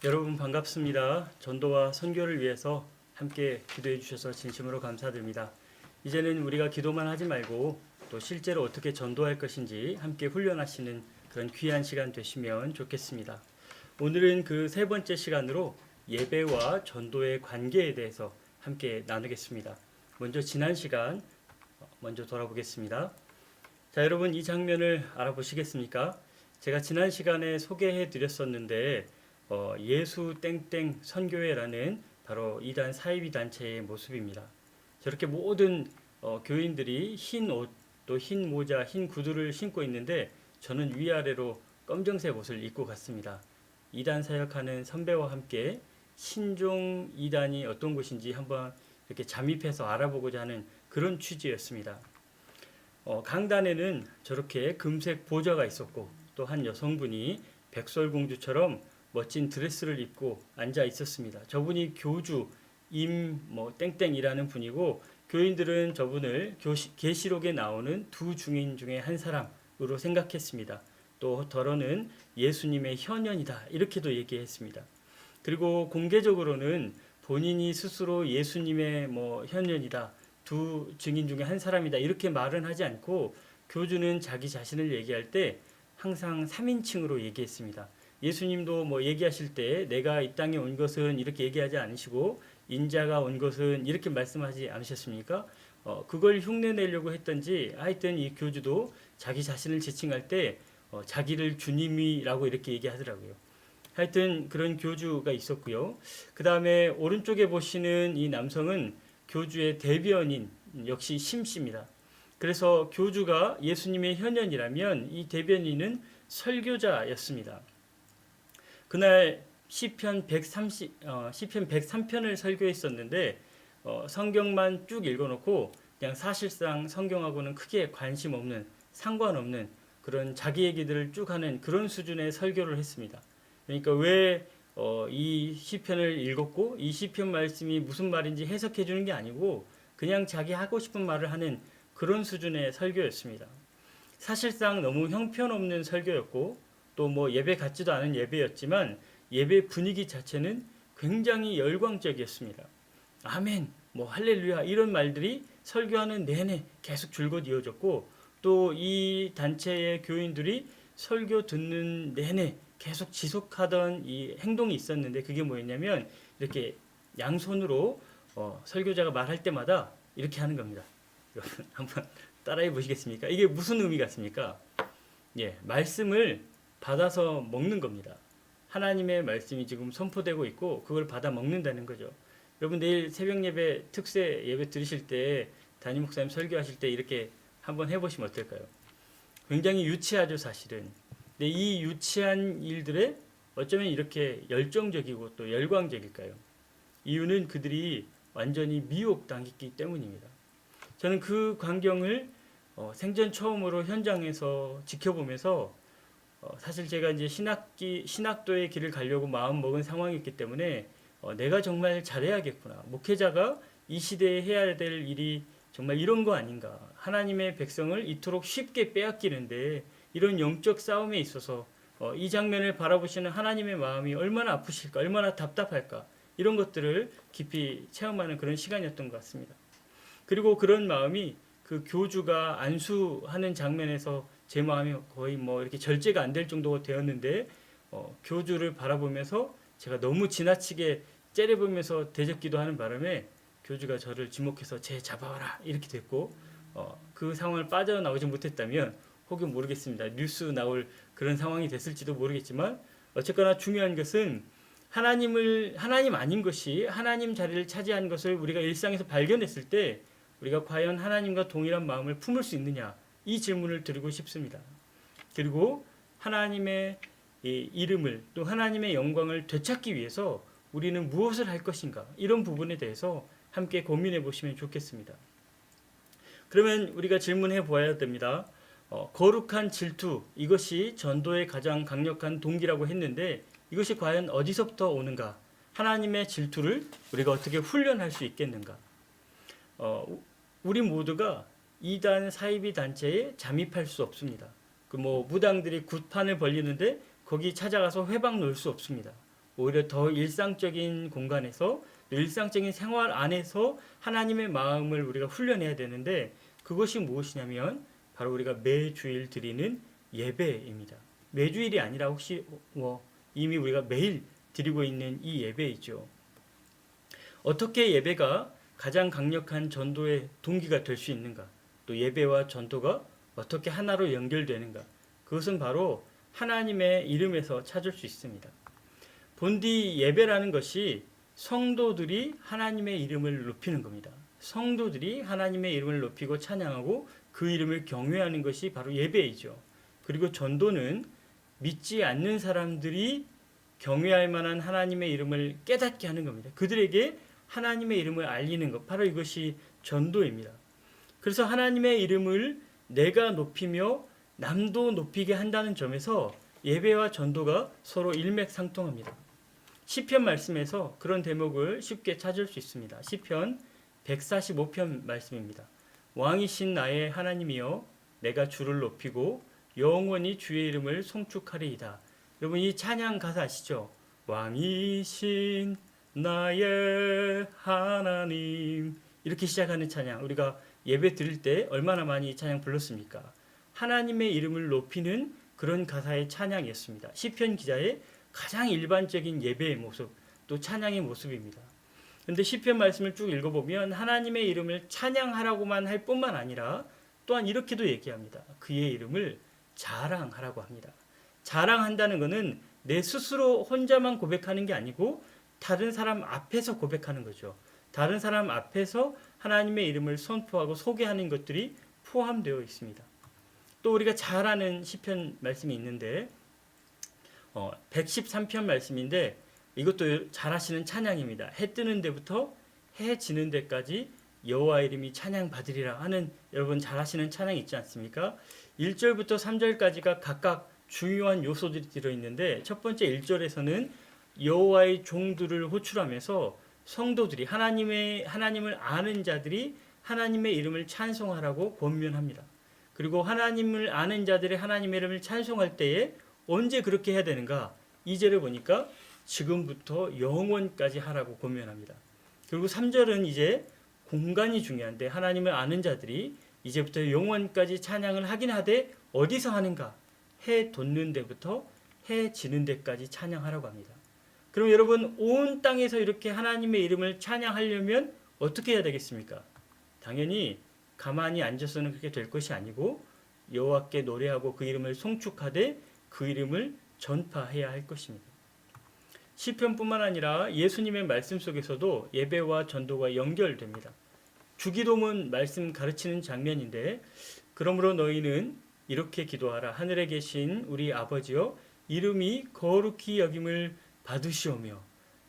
여러분 반갑습니다. 전도와 선교를 위해서 함께 기도해 주셔서 진심으로 감사드립니다. 이제는 우리가 기도만 하지 말고 또 실제로 어떻게 전도할 것인지 함께 훈련하시는 그런 귀한 시간 되시면 좋겠습니다. 오늘은 그 세 번째 시간으로 예배와 전도의 관계에 대해서 함께 나누겠습니다. 먼저 지난 시간 먼저 돌아보겠습니다. 자, 여러분 이 장면을 알아보시겠습니까? 제가 지난 시간에 소개해 드렸었는데 예수 땡땡 선교회라는 바로 이단 사이비 단체의 모습입니다. 저렇게 모든 교인들이 흰 옷, 또 흰 모자, 흰 구두를 신고 있는데 저는 위아래로 검정색 옷을 입고 갔습니다. 이단 사역하는 선배와 함께 신종 이단이 어떤 곳인지 한번 이렇게 잠입해서 알아보고자 하는 그런 취지였습니다. 강단에는 저렇게 금색 보좌가 있었고 또 한 여성분이 백설공주처럼 멋진 드레스를 입고 앉아 있었습니다. 저분이 교주 땡땡이라는 분이고 교인들은 저분을 계시록에 나오는 두 증인 중에 한 사람으로 생각했습니다. 또 더러는 예수님의 현현이다 이렇게도 얘기했습니다. 그리고 공개적으로는 본인이 스스로 예수님의 현현이다, 두 증인 중에 한 사람이다 이렇게 말은 하지 않고 교주는 자기 자신을 얘기할 때 항상 3인칭으로 얘기했습니다. 예수님도 얘기하실 때 내가 이 땅에 온 것은 이렇게 얘기하지 않으시고 인자가 온 것은 이렇게 말씀하지 않으셨습니까? 그걸 흉내내려고 했던지 하여튼 이 교주도 자기 자신을 지칭할 때 자기를 주님이라고 이렇게 얘기하더라고요. 하여튼 그런 교주가 있었고요. 그 다음에 오른쪽에 보시는 이 남성은 교주의 대변인 역시 심씨입니다. 그래서 교주가 예수님의 현현이라면 이 대변인은 설교자였습니다. 그날 시편 103편을 설교했었는데 성경만 쭉 읽어놓고 그냥 사실상 성경하고는 크게 관심 없는, 상관없는 그런 자기 얘기들을 쭉 하는 그런 수준의 설교를 했습니다. 그러니까 왜 이 시편을 읽었고 이 시편 말씀이 무슨 말인지 해석해 주는 게 아니고 그냥 자기 하고 싶은 말을 하는 그런 수준의 설교였습니다. 사실상 너무 형편없는 설교였고 또 뭐 예배 같지도 않은 예배였지만 예배 분위기 자체는 굉장히 열광적이었습니다. 아멘, 뭐 할렐루야 이런 말들이 설교하는 내내 계속 줄곧 이어졌고 또 이 단체의 교인들이 설교 듣는 내내 계속 지속하던 이 행동이 있었는데 그게 뭐였냐면 이렇게 양손으로 설교자가 말할 때마다 이렇게 하는 겁니다. 여러분 한번 따라해 보시겠습니까? 이게 무슨 의미 같습니까? 예, 말씀을 받아서 먹는 겁니다. 하나님의 말씀이 지금 선포되고 있고 그걸 받아 먹는다는 거죠. 여러분 내일 새벽 예배 특세 예배 들으실 때 담임 목사님 설교하실 때 이렇게 한번 해보시면 어떨까요? 굉장히 유치하죠 사실은. 근데 이 유치한 일들에 어쩌면 이렇게 열정적이고 또 열광적일까요? 이유는 그들이 완전히 미혹당했기 때문입니다. 저는 그 광경을 생전 처음으로 현장에서 지켜보면서 사실 제가 이제 신학도의 길을 가려고 마음 먹은 상황이었기 때문에 내가 정말 잘해야겠구나. 목회자가 이 시대에 해야 될 일이 정말 이런 거 아닌가. 하나님의 백성을 이토록 쉽게 빼앗기는데 이런 영적 싸움에 있어서 이 장면을 바라보시는 하나님의 마음이 얼마나 아프실까, 얼마나 답답할까 이런 것들을 깊이 체험하는 그런 시간이었던 것 같습니다. 그리고 그런 마음이 그 교주가 안수하는 장면에서 제 마음이 거의 뭐 이렇게 절제가 안 될 정도가 되었는데 교주를 바라보면서 제가 너무 지나치게 째려보면서 대적기도 하는 바람에 교주가 저를 지목해서 쟤 잡아와라 이렇게 됐고 그 상황을 빠져나오지 못했다면 혹은 모르겠습니다. 뉴스 나올 그런 상황이 됐을지도 모르겠지만 어쨌거나 중요한 것은 하나님 아닌 것이 하나님 자리를 차지한 것을 우리가 일상에서 발견했을 때 우리가 과연 하나님과 동일한 마음을 품을 수 있느냐 이 질문을 드리고 싶습니다. 그리고 하나님의 이름을 또 하나님의 영광을 되찾기 위해서 우리는 무엇을 할 것인가 이런 부분에 대해서 함께 고민해 보시면 좋겠습니다. 그러면 우리가 질문해 보아야 됩니다. 거룩한 질투 이것이 전도의 가장 강력한 동기라고 했는데 이것이 과연 어디서부터 오는가? 하나님의 질투를 우리가 어떻게 훈련할 수 있겠는가? 우리 모두가 이단 사이비 단체에 잠입할 수 없습니다. 그 뭐 무당들이 굿판을 벌리는데 거기 찾아가서 회방 놓을 수 없습니다. 오히려 더 일상적인 공간에서 일상적인 생활 안에서 하나님의 마음을 우리가 훈련해야 되는데 그것이 무엇이냐면 바로 우리가 매주일 드리는 예배입니다. 매주일이 아니라 혹시 이미 우리가 매일 드리고 있는 이 예배이죠. 어떻게 예배가 가장 강력한 전도의 동기가 될 수 있는가? 또 예배와 전도가 어떻게 하나로 연결되는가? 그것은 바로 하나님의 이름에서 찾을 수 있습니다. 본디 예배라는 것이 성도들이 하나님의 이름을 높이는 겁니다. 성도들이 하나님의 이름을 높이고 찬양하고 그 이름을 경외하는 것이 바로 예배이죠. 그리고 전도는 믿지 않는 사람들이 경외할 만한 하나님의 이름을 깨닫게 하는 겁니다. 그들에게 하나님의 이름을 알리는 것, 바로 이것이 전도입니다. 그래서 하나님의 이름을 내가 높이며 남도 높이게 한다는 점에서 예배와 전도가 서로 일맥상통합니다. 시편 말씀에서 그런 대목을 쉽게 찾을 수 있습니다. 시편 145편 말씀입니다. 왕이신 나의 하나님이여 내가 주를 높이고 영원히 주의 이름을 송축하리이다. 여러분 이 찬양 가사 아시죠? 왕이신 나의 하나님 이렇게 시작하는 찬양 우리가 예배 드릴 때 얼마나 많이 이 찬양 불렀습니까? 하나님의 이름을 높이는 그런 가사의 찬양이었습니다. 시편 기자의 가장 일반적인 예배의 모습 또 찬양의 모습입니다. 그런데 시편 말씀을 쭉 읽어보면 하나님의 이름을 찬양하라고만 할 뿐만 아니라 또한 이렇게도 얘기합니다. 그의 이름을 자랑하라고 합니다. 자랑한다는 것은 내 스스로 혼자만 고백하는 게 아니고 다른 사람 앞에서 고백하는 거죠. 다른 사람 앞에서 하나님의 이름을 선포하고 소개하는 것들이 포함되어 있습니다. 또 우리가 잘 아는 시편 말씀이 있는데 113편 말씀인데 이것도 잘 아시는 찬양입니다. 해 뜨는 데부터 해 지는 데까지 여호와 이름이 찬양 받으리라 하는 여러분 잘 아시는 찬양이 있지 않습니까? 1절부터 3절까지가 각각 중요한 요소들이 들어있는데 첫 번째 1절에서는 여호와의 종들을 호출하면서 성도들이 하나님을 아는 자들이 하나님의 이름을 찬송하라고 권면합니다. 그리고 하나님을 아는 자들이 하나님의 이름을 찬송할 때에 언제 그렇게 해야 되는가? 2절을 보니까 지금부터 영원까지 하라고 권면합니다. 그리고 3절은 이제 공간이 중요한데 하나님을 아는 자들이 이제부터 영원까지 찬양을 하긴 하되 어디서 하는가? 해 돋는 데부터 해 지는 데까지 찬양하라고 합니다. 그럼 여러분 온 땅에서 이렇게 하나님의 이름을 찬양하려면 어떻게 해야 되겠습니까? 당연히 가만히 앉아서는 그렇게 될 것이 아니고 여호와께 노래하고 그 이름을 송축하되 그 이름을 전파해야 할 것입니다. 시편뿐만 아니라 예수님의 말씀 속에서도 예배와 전도가 연결됩니다. 주기도문 말씀 가르치는 장면인데 그러므로 너희는 이렇게 기도하라. 하늘에 계신 우리 아버지여 이름이 거룩히 여김을 받으시오며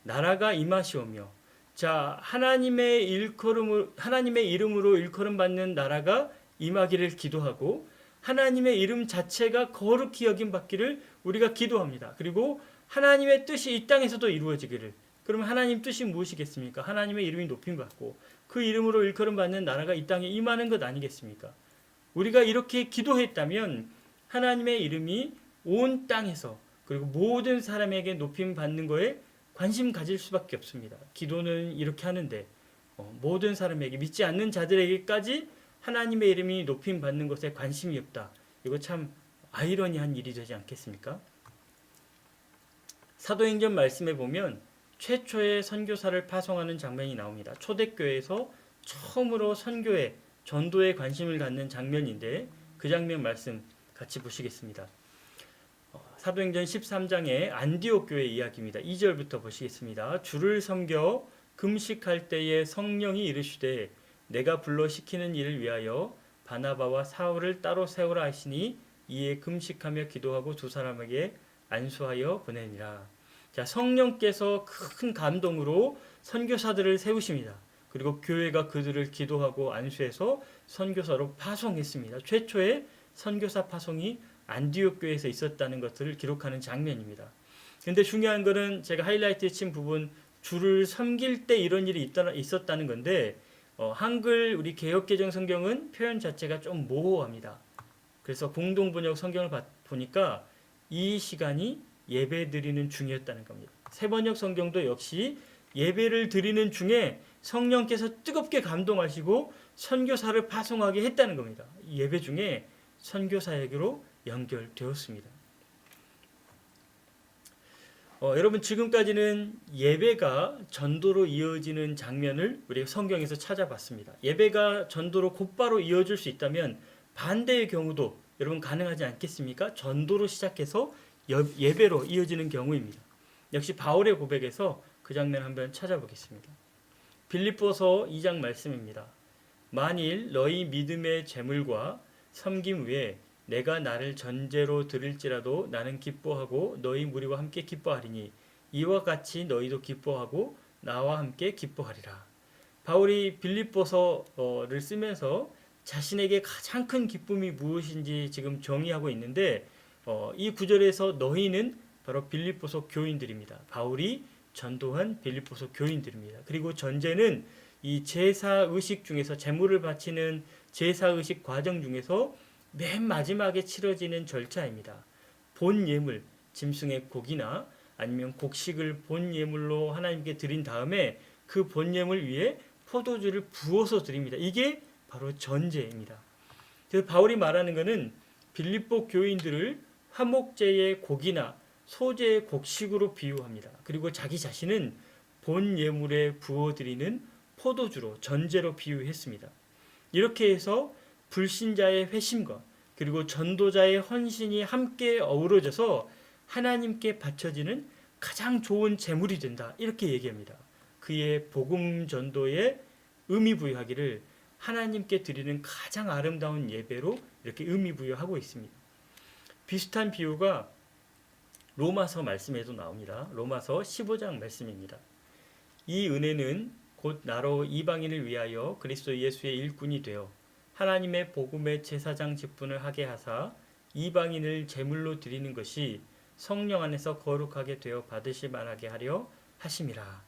나라가 임하시오며 자 하나님의 이름으로 일컬음 받는 나라가 임하기를 기도하고 하나님의 이름 자체가 거룩히 여김 받기를 우리가 기도합니다. 그리고 하나님의 뜻이 이 땅에서도 이루어지기를. 그러면 하나님 뜻이 무엇이겠습니까? 하나님의 이름이 높임 받고 그 이름으로 일컬음 받는 나라가 이 땅에 임하는 것 아니겠습니까? 우리가 이렇게 기도했다면 하나님의 이름이 온 땅에서 그리고 모든 사람에게 높임 받는 거에 관심 가질 수밖에 없습니다. 기도는 이렇게 하는데 모든 사람에게 믿지 않는 자들에게까지 하나님의 이름이 높임 받는 것에 관심이 없다. 이거 참 아이러니한 일이 되지 않겠습니까? 사도행전 말씀에 보면 최초의 선교사를 파송하는 장면이 나옵니다. 초대교회에서 처음으로 선교에 전도에 관심을 갖는 장면인데 그 장면 말씀 같이 보시겠습니다. 사도행전 13장의 안디옥 교회 이야기입니다. 2절부터 보시겠습니다. 주를 섬겨 금식할 때에 성령이 이르시되 내가 불러 시키는 일을 위하여 바나바와 사울을 따로 세우라 하시니 이에 금식하며 기도하고 두 사람에게 안수하여 보내니라. 자, 성령께서 큰 감동으로 선교사들을 세우십니다. 그리고 교회가 그들을 기도하고 안수해서 선교사로 파송했습니다. 최초의 선교사 파송이 안디옥 교회에서 있었다는 것들을 기록하는 장면입니다. 근데 중요한 거는 제가 하이라이트에 친 부분 주를 섬길 때 이런 일이 있었다는 건데 한글 우리 개역개정 성경은 표현 자체가 좀 모호합니다. 그래서 공동번역 성경을 보니까 이 시간이 예배 드리는 중이었다는 겁니다. 새번역 성경도 역시 예배를 드리는 중에 성령께서 뜨겁게 감동하시고 선교사를 파송하게 했다는 겁니다. 예배 중에 선교사에게로 연결되었습니다. 여러분 지금까지는 예배가 전도로 이어지는 장면을 우리가 성경에서 찾아봤습니다. 예배가 전도로 곧바로 이어질 수 있다면 반대의 경우도 여러분 가능하지 않겠습니까? 전도로 시작해서 예배로 이어지는 경우입니다. 역시 바울의 고백에서 그 장면 한번 찾아보겠습니다. 빌립보서 2장 말씀입니다. 만일 너희 믿음의 재물과 섬김 외에 내가 나를 전제로 드릴지라도 나는 기뻐하고 너희 무리와 함께 기뻐하리니 이와 같이 너희도 기뻐하고 나와 함께 기뻐하리라. 바울이 빌립보서를 쓰면서 자신에게 가장 큰 기쁨이 무엇인지 지금 정의하고 있는데 이 구절에서 너희는 바로 빌립보서 교인들입니다. 바울이 전도한 빌립보서 교인들입니다. 그리고 전제는 이 제사 의식 중에서 제물을 바치는 제사 의식 과정 중에서 맨 마지막에 치러지는 절차입니다. 본 예물, 짐승의 고기나 아니면 곡식을 본 예물로 하나님께 드린 다음에 그 본 예물 위에 포도주를 부어서 드립니다. 이게 바로 전제입니다. 그래서 바울이 말하는 것은 빌립보 교인들을 화목제의 고기나 소제의 곡식으로 비유합니다. 그리고 자기 자신은 본 예물에 부어드리는 포도주로 전제로 비유했습니다. 이렇게 해서 불신자의 회심과 그리고 전도자의 헌신이 함께 어우러져서 하나님께 바쳐지는 가장 좋은 제물이 된다. 이렇게 얘기합니다. 그의 복음 전도에 의미 부여하기를 하나님께 드리는 가장 아름다운 예배로 이렇게 의미 부여하고 있습니다. 비슷한 비유가 로마서 말씀에도 나옵니다. 로마서 15장 말씀입니다. 이 은혜는 곧 나로 이방인을 위하여 그리스도 예수의 일꾼이 되어 하나님의 복음의 제사장 직분을 하게 하사 이방인을 제물로 드리는 것이 성령 안에서 거룩하게 되어 받으실 만하게 하려 하심이라.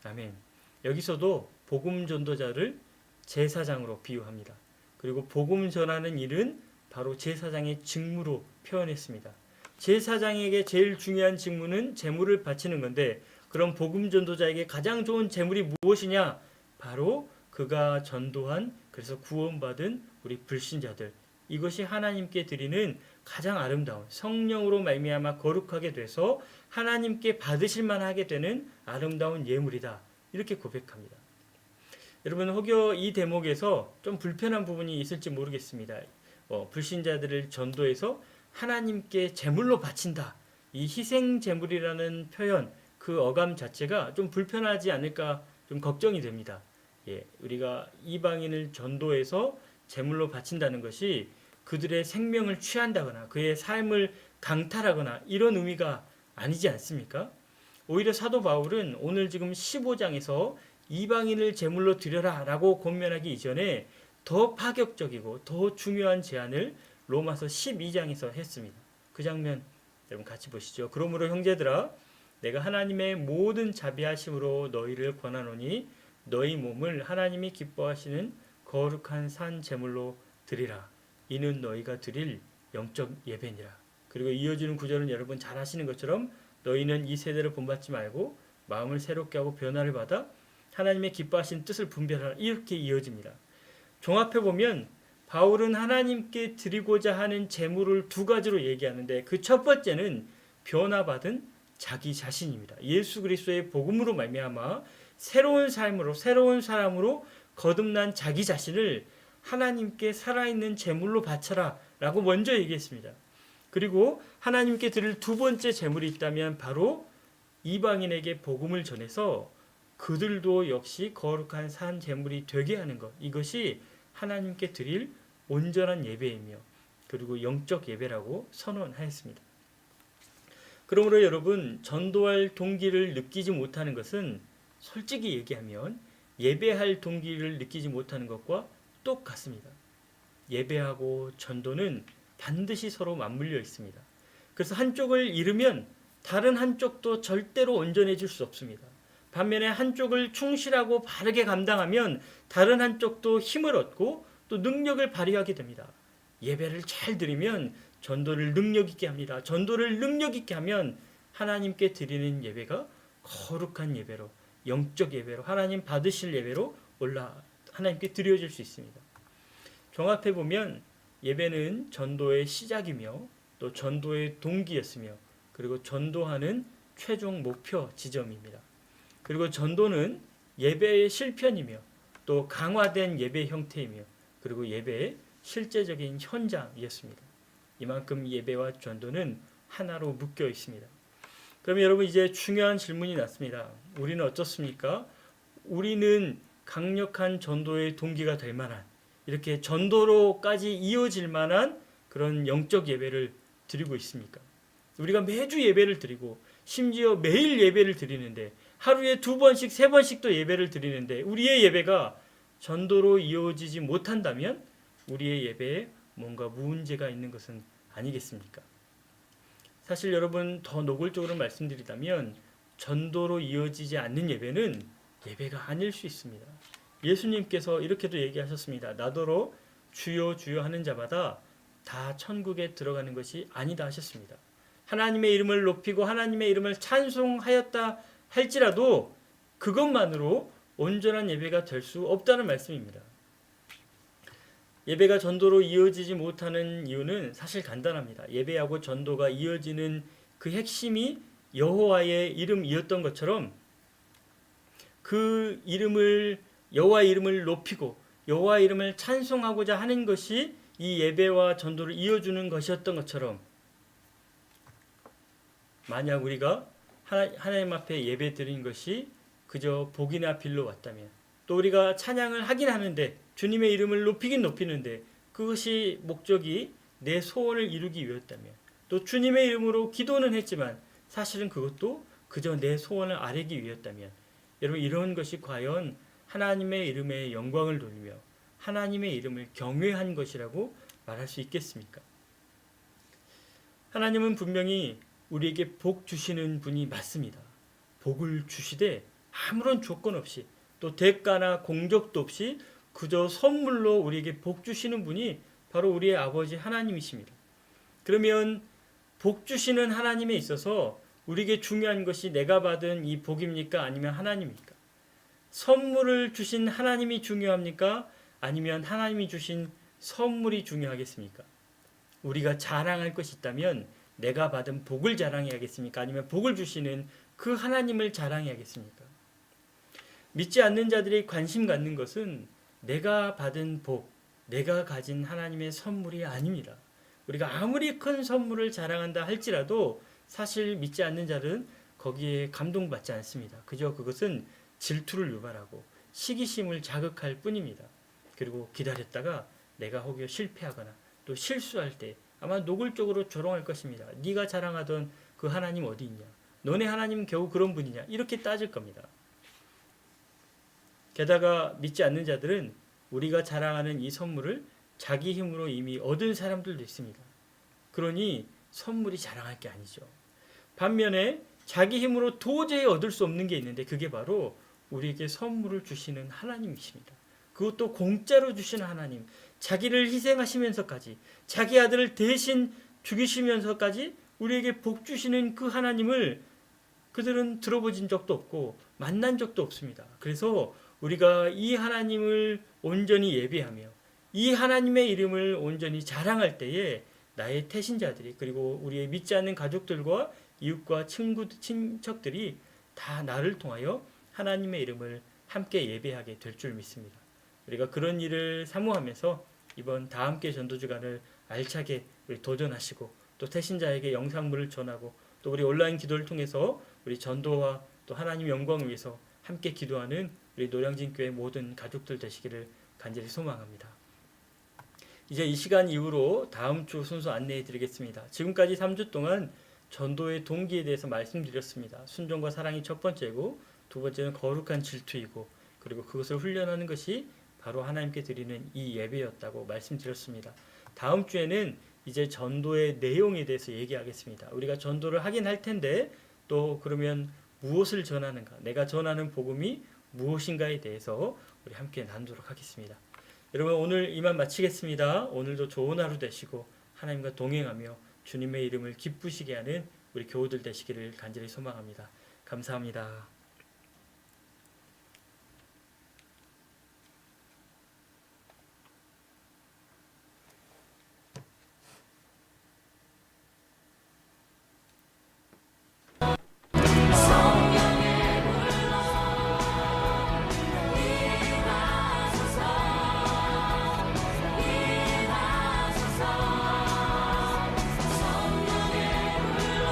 아멘. 여기서도 복음 전도자를 제사장으로 비유합니다. 그리고 복음 전하는 일은 바로 제사장의 직무로 표현했습니다. 제사장에게 제일 중요한 직무는 제물을 바치는 건데, 그럼 복음 전도자에게 가장 좋은 제물이 무엇이냐? 바로 그가 전도한, 그래서 구원받은 우리 불신자들, 이것이 하나님께 드리는 가장 아름다운, 성령으로 말미암아 거룩하게 돼서 하나님께 받으실 만하게 되는 아름다운 예물이다, 이렇게 고백합니다. 여러분, 혹여 이 대목에서 좀 불편한 부분이 있을지 모르겠습니다. 불신자들을 전도해서 하나님께 제물로 바친다, 이 희생 제물이라는 표현, 그 어감 자체가 좀 불편하지 않을까 좀 걱정이 됩니다. 우리가 이방인을 전도해서 제물로 바친다는 것이 그들의 생명을 취한다거나 그의 삶을 강탈하거나 이런 의미가 아니지 않습니까? 오히려 사도 바울은 오늘 지금 15장에서 이방인을 제물로 드려라 라고 권면하기 이전에 더 파격적이고 더 중요한 제안을 로마서 12장에서 했습니다. 그 장면 여러분 같이 보시죠. 그러므로 형제들아, 내가 하나님의 모든 자비하심으로 너희를 권하노니 너희 몸을 하나님이 기뻐하시는 거룩한 산 제물로 드리라. 이는 너희가 드릴 영적 예배니라. 그리고 이어지는 구절은 여러분 잘 아시는 것처럼 너희는 이 세대를 본받지 말고 마음을 새롭게 하고 변화를 받아 하나님의 기뻐하신 뜻을 분별하라. 이렇게 이어집니다. 종합해 보면 바울은 하나님께 드리고자 하는 제물을 두 가지로 얘기하는데, 그 첫 번째는 변화받은 자기 자신입니다. 예수 그리스도의 복음으로 말미암아 새로운 삶으로, 새로운 사람으로 거듭난 자기 자신을 하나님께 살아있는 제물로 바쳐라 라고 먼저 얘기했습니다. 그리고 하나님께 드릴 두 번째 제물이 있다면 바로 이방인에게 복음을 전해서 그들도 역시 거룩한 산 제물이 되게 하는 것, 이것이 하나님께 드릴 온전한 예배이며 그리고 영적 예배라고 선언하였습니다. 그러므로 여러분, 전도할 동기를 느끼지 못하는 것은 솔직히 얘기하면 예배할 동기를 느끼지 못하는 것과 똑같습니다. 예배하고 전도는 반드시 서로 맞물려 있습니다. 그래서 한쪽을 잃으면 다른 한쪽도 절대로 온전해질 수 없습니다. 반면에 한쪽을 충실하고 바르게 감당하면 다른 한쪽도 힘을 얻고 또 능력을 발휘하게 됩니다. 예배를 잘 드리면 전도를 능력 있게 합니다. 전도를 능력 있게 하면 하나님께 드리는 예배가 거룩한 예배로, 영적 예배로, 하나님 받으실 예배로 하나님께 드려질 수 있습니다. 종합해 보면 예배는 전도의 시작이며 또 전도의 동기였으며 그리고 전도하는 최종 목표 지점입니다. 그리고 전도는 예배의 실편이며 또 강화된 예배 형태이며 그리고 예배의 실제적인 현장이었습니다. 이만큼 예배와 전도는 하나로 묶여 있습니다. 그럼 여러분, 이제 중요한 질문이 났습니다. 우리는 어떻습니까? 우리는 강력한 전도의 동기가 될 만한, 이렇게 전도로까지 이어질 만한 그런 영적 예배를 드리고 있습니까? 우리가 매주 예배를 드리고 심지어 매일 예배를 드리는데, 하루에 2번씩 3번씩도 예배를 드리는데 우리의 예배가 전도로 이어지지 못한다면 우리의 예배에 뭔가 문제가 있는 것은 아니겠습니까? 사실 여러분, 더 노골적으로 말씀드리자면 전도로 이어지지 않는 예배는 예배가 아닐 수 있습니다. 예수님께서 이렇게도 얘기하셨습니다. 나더러 주여 주여 하는 자마다 다 천국에 들어가는 것이 아니다 하셨습니다. 하나님의 이름을 높이고 하나님의 이름을 찬송하였다 할지라도 그것만으로 온전한 예배가 될 수 없다는 말씀입니다. 예배가 전도로 이어지지 못하는 이유는 사실 간단합니다. 예배하고 전도가 이어지는 그 핵심이 여호와의 이름이었던 것처럼 그 이름을, 여호와의 이름을 높이고 여호와의 이름을 찬송하고자 하는 것이 이 예배와 전도를 이어주는 것이었던 것처럼, 만약 우리가 하나님 앞에 예배 드린 것이 그저 복이나 빌로 왔다면, 또 우리가 찬양을 하긴 하는데 주님의 이름을 높이긴 높이는데 그것이 목적이 내 소원을 이루기 위해였다면 또 주님의 이름으로 기도는 했지만 사실은 그것도 그저 내 소원을 아뢰기 위해였다면 여러분 이런 것이 과연 하나님의 이름에 영광을 돌리며 하나님의 이름을 경외한 것이라고 말할 수 있겠습니까? 하나님은 분명히 우리에게 복 주시는 분이 맞습니다. 복을 주시되 아무런 조건 없이 또 대가나 공적도 없이 그저 선물로 우리에게 복 주시는 분이 바로 우리의 아버지 하나님이십니다. 그러면 복 주시는 하나님에 있어서 우리에게 중요한 것이 내가 받은 이 복입니까? 아니면 하나님입니까? 선물을 주신 하나님이 중요합니까? 아니면 하나님이 주신 선물이 중요하겠습니까? 우리가 자랑할 것이 있다면 내가 받은 복을 자랑해야겠습니까? 아니면 복을 주시는 그 하나님을 자랑해야겠습니까? 믿지 않는 자들이 관심 갖는 것은 내가 받은 복, 내가 가진 하나님의 선물이 아닙니다. 우리가 아무리 큰 선물을 자랑한다 할지라도 사실 믿지 않는 자는 거기에 감동받지 않습니다. 그저 그것은 질투를 유발하고 시기심을 자극할 뿐입니다. 그리고 기다렸다가 내가 혹여 실패하거나 또 실수할 때 아마 노골적으로 조롱할 것입니다. 네가 자랑하던 그 하나님 어디 있냐? 너네 하나님은 겨우 그런 분이냐? 이렇게 따질 겁니다. 게다가 믿지 않는 자들은 우리가 자랑하는 이 선물을 자기 힘으로 이미 얻은 사람들도 있습니다. 그러니 선물이 자랑할 게 아니죠. 반면에 자기 힘으로 도저히 얻을 수 없는 게 있는데 그게 바로 우리에게 선물을 주시는 하나님이십니다. 그것도 공짜로 주시는 하나님, 자기를 희생하시면서까지 자기 아들을 대신 죽이시면서까지 우리에게 복 주시는 그 하나님을 그들은 들어보진 적도 없고 만난 적도 없습니다. 그래서 우리가 이 하나님을 온전히 예배하며 이 하나님의 이름을 온전히 자랑할 때에 나의 태신자들이 그리고 우리의 믿지 않는 가족들과 이웃과 친척들이 다 나를 통하여 하나님의 이름을 함께 예배하게 될 줄 믿습니다. 우리가 그런 일을 사모하면서 이번 다 함께 전도 주간을 알차게 우리 도전하시고 또 태신자에게 영상물을 전하고 또 우리 온라인 기도를 통해서 우리 전도와 또 하나님 영광을 위해서 함께 기도하는 우리 노량진교회 모든 가족들 되시기를 간절히 소망합니다. 이제 이 시간 이후로 다음 주 순서 안내해 드리겠습니다. 지금까지 3주 동안 전도의 동기에 대해서 말씀드렸습니다. 순종과 사랑이 첫 번째고 두 번째는 거룩한 질투이고 그리고 그것을 훈련하는 것이 바로 하나님께 드리는 이 예배였다고 말씀드렸습니다. 다음 주에는 이제 전도의 내용에 대해서 얘기하겠습니다. 우리가 전도를 하긴 할 텐데 또 그러면 무엇을 전하는가? 내가 전하는 복음이 무엇인가에 대해서 우리 함께 나누도록 하겠습니다. 여러분 오늘 이만 마치겠습니다. 오늘도 좋은 하루 되시고 하나님과 동행하며 주님의 이름을 기쁘시게 하는 우리 교우들 되시기를 간절히 소망합니다. 감사합니다.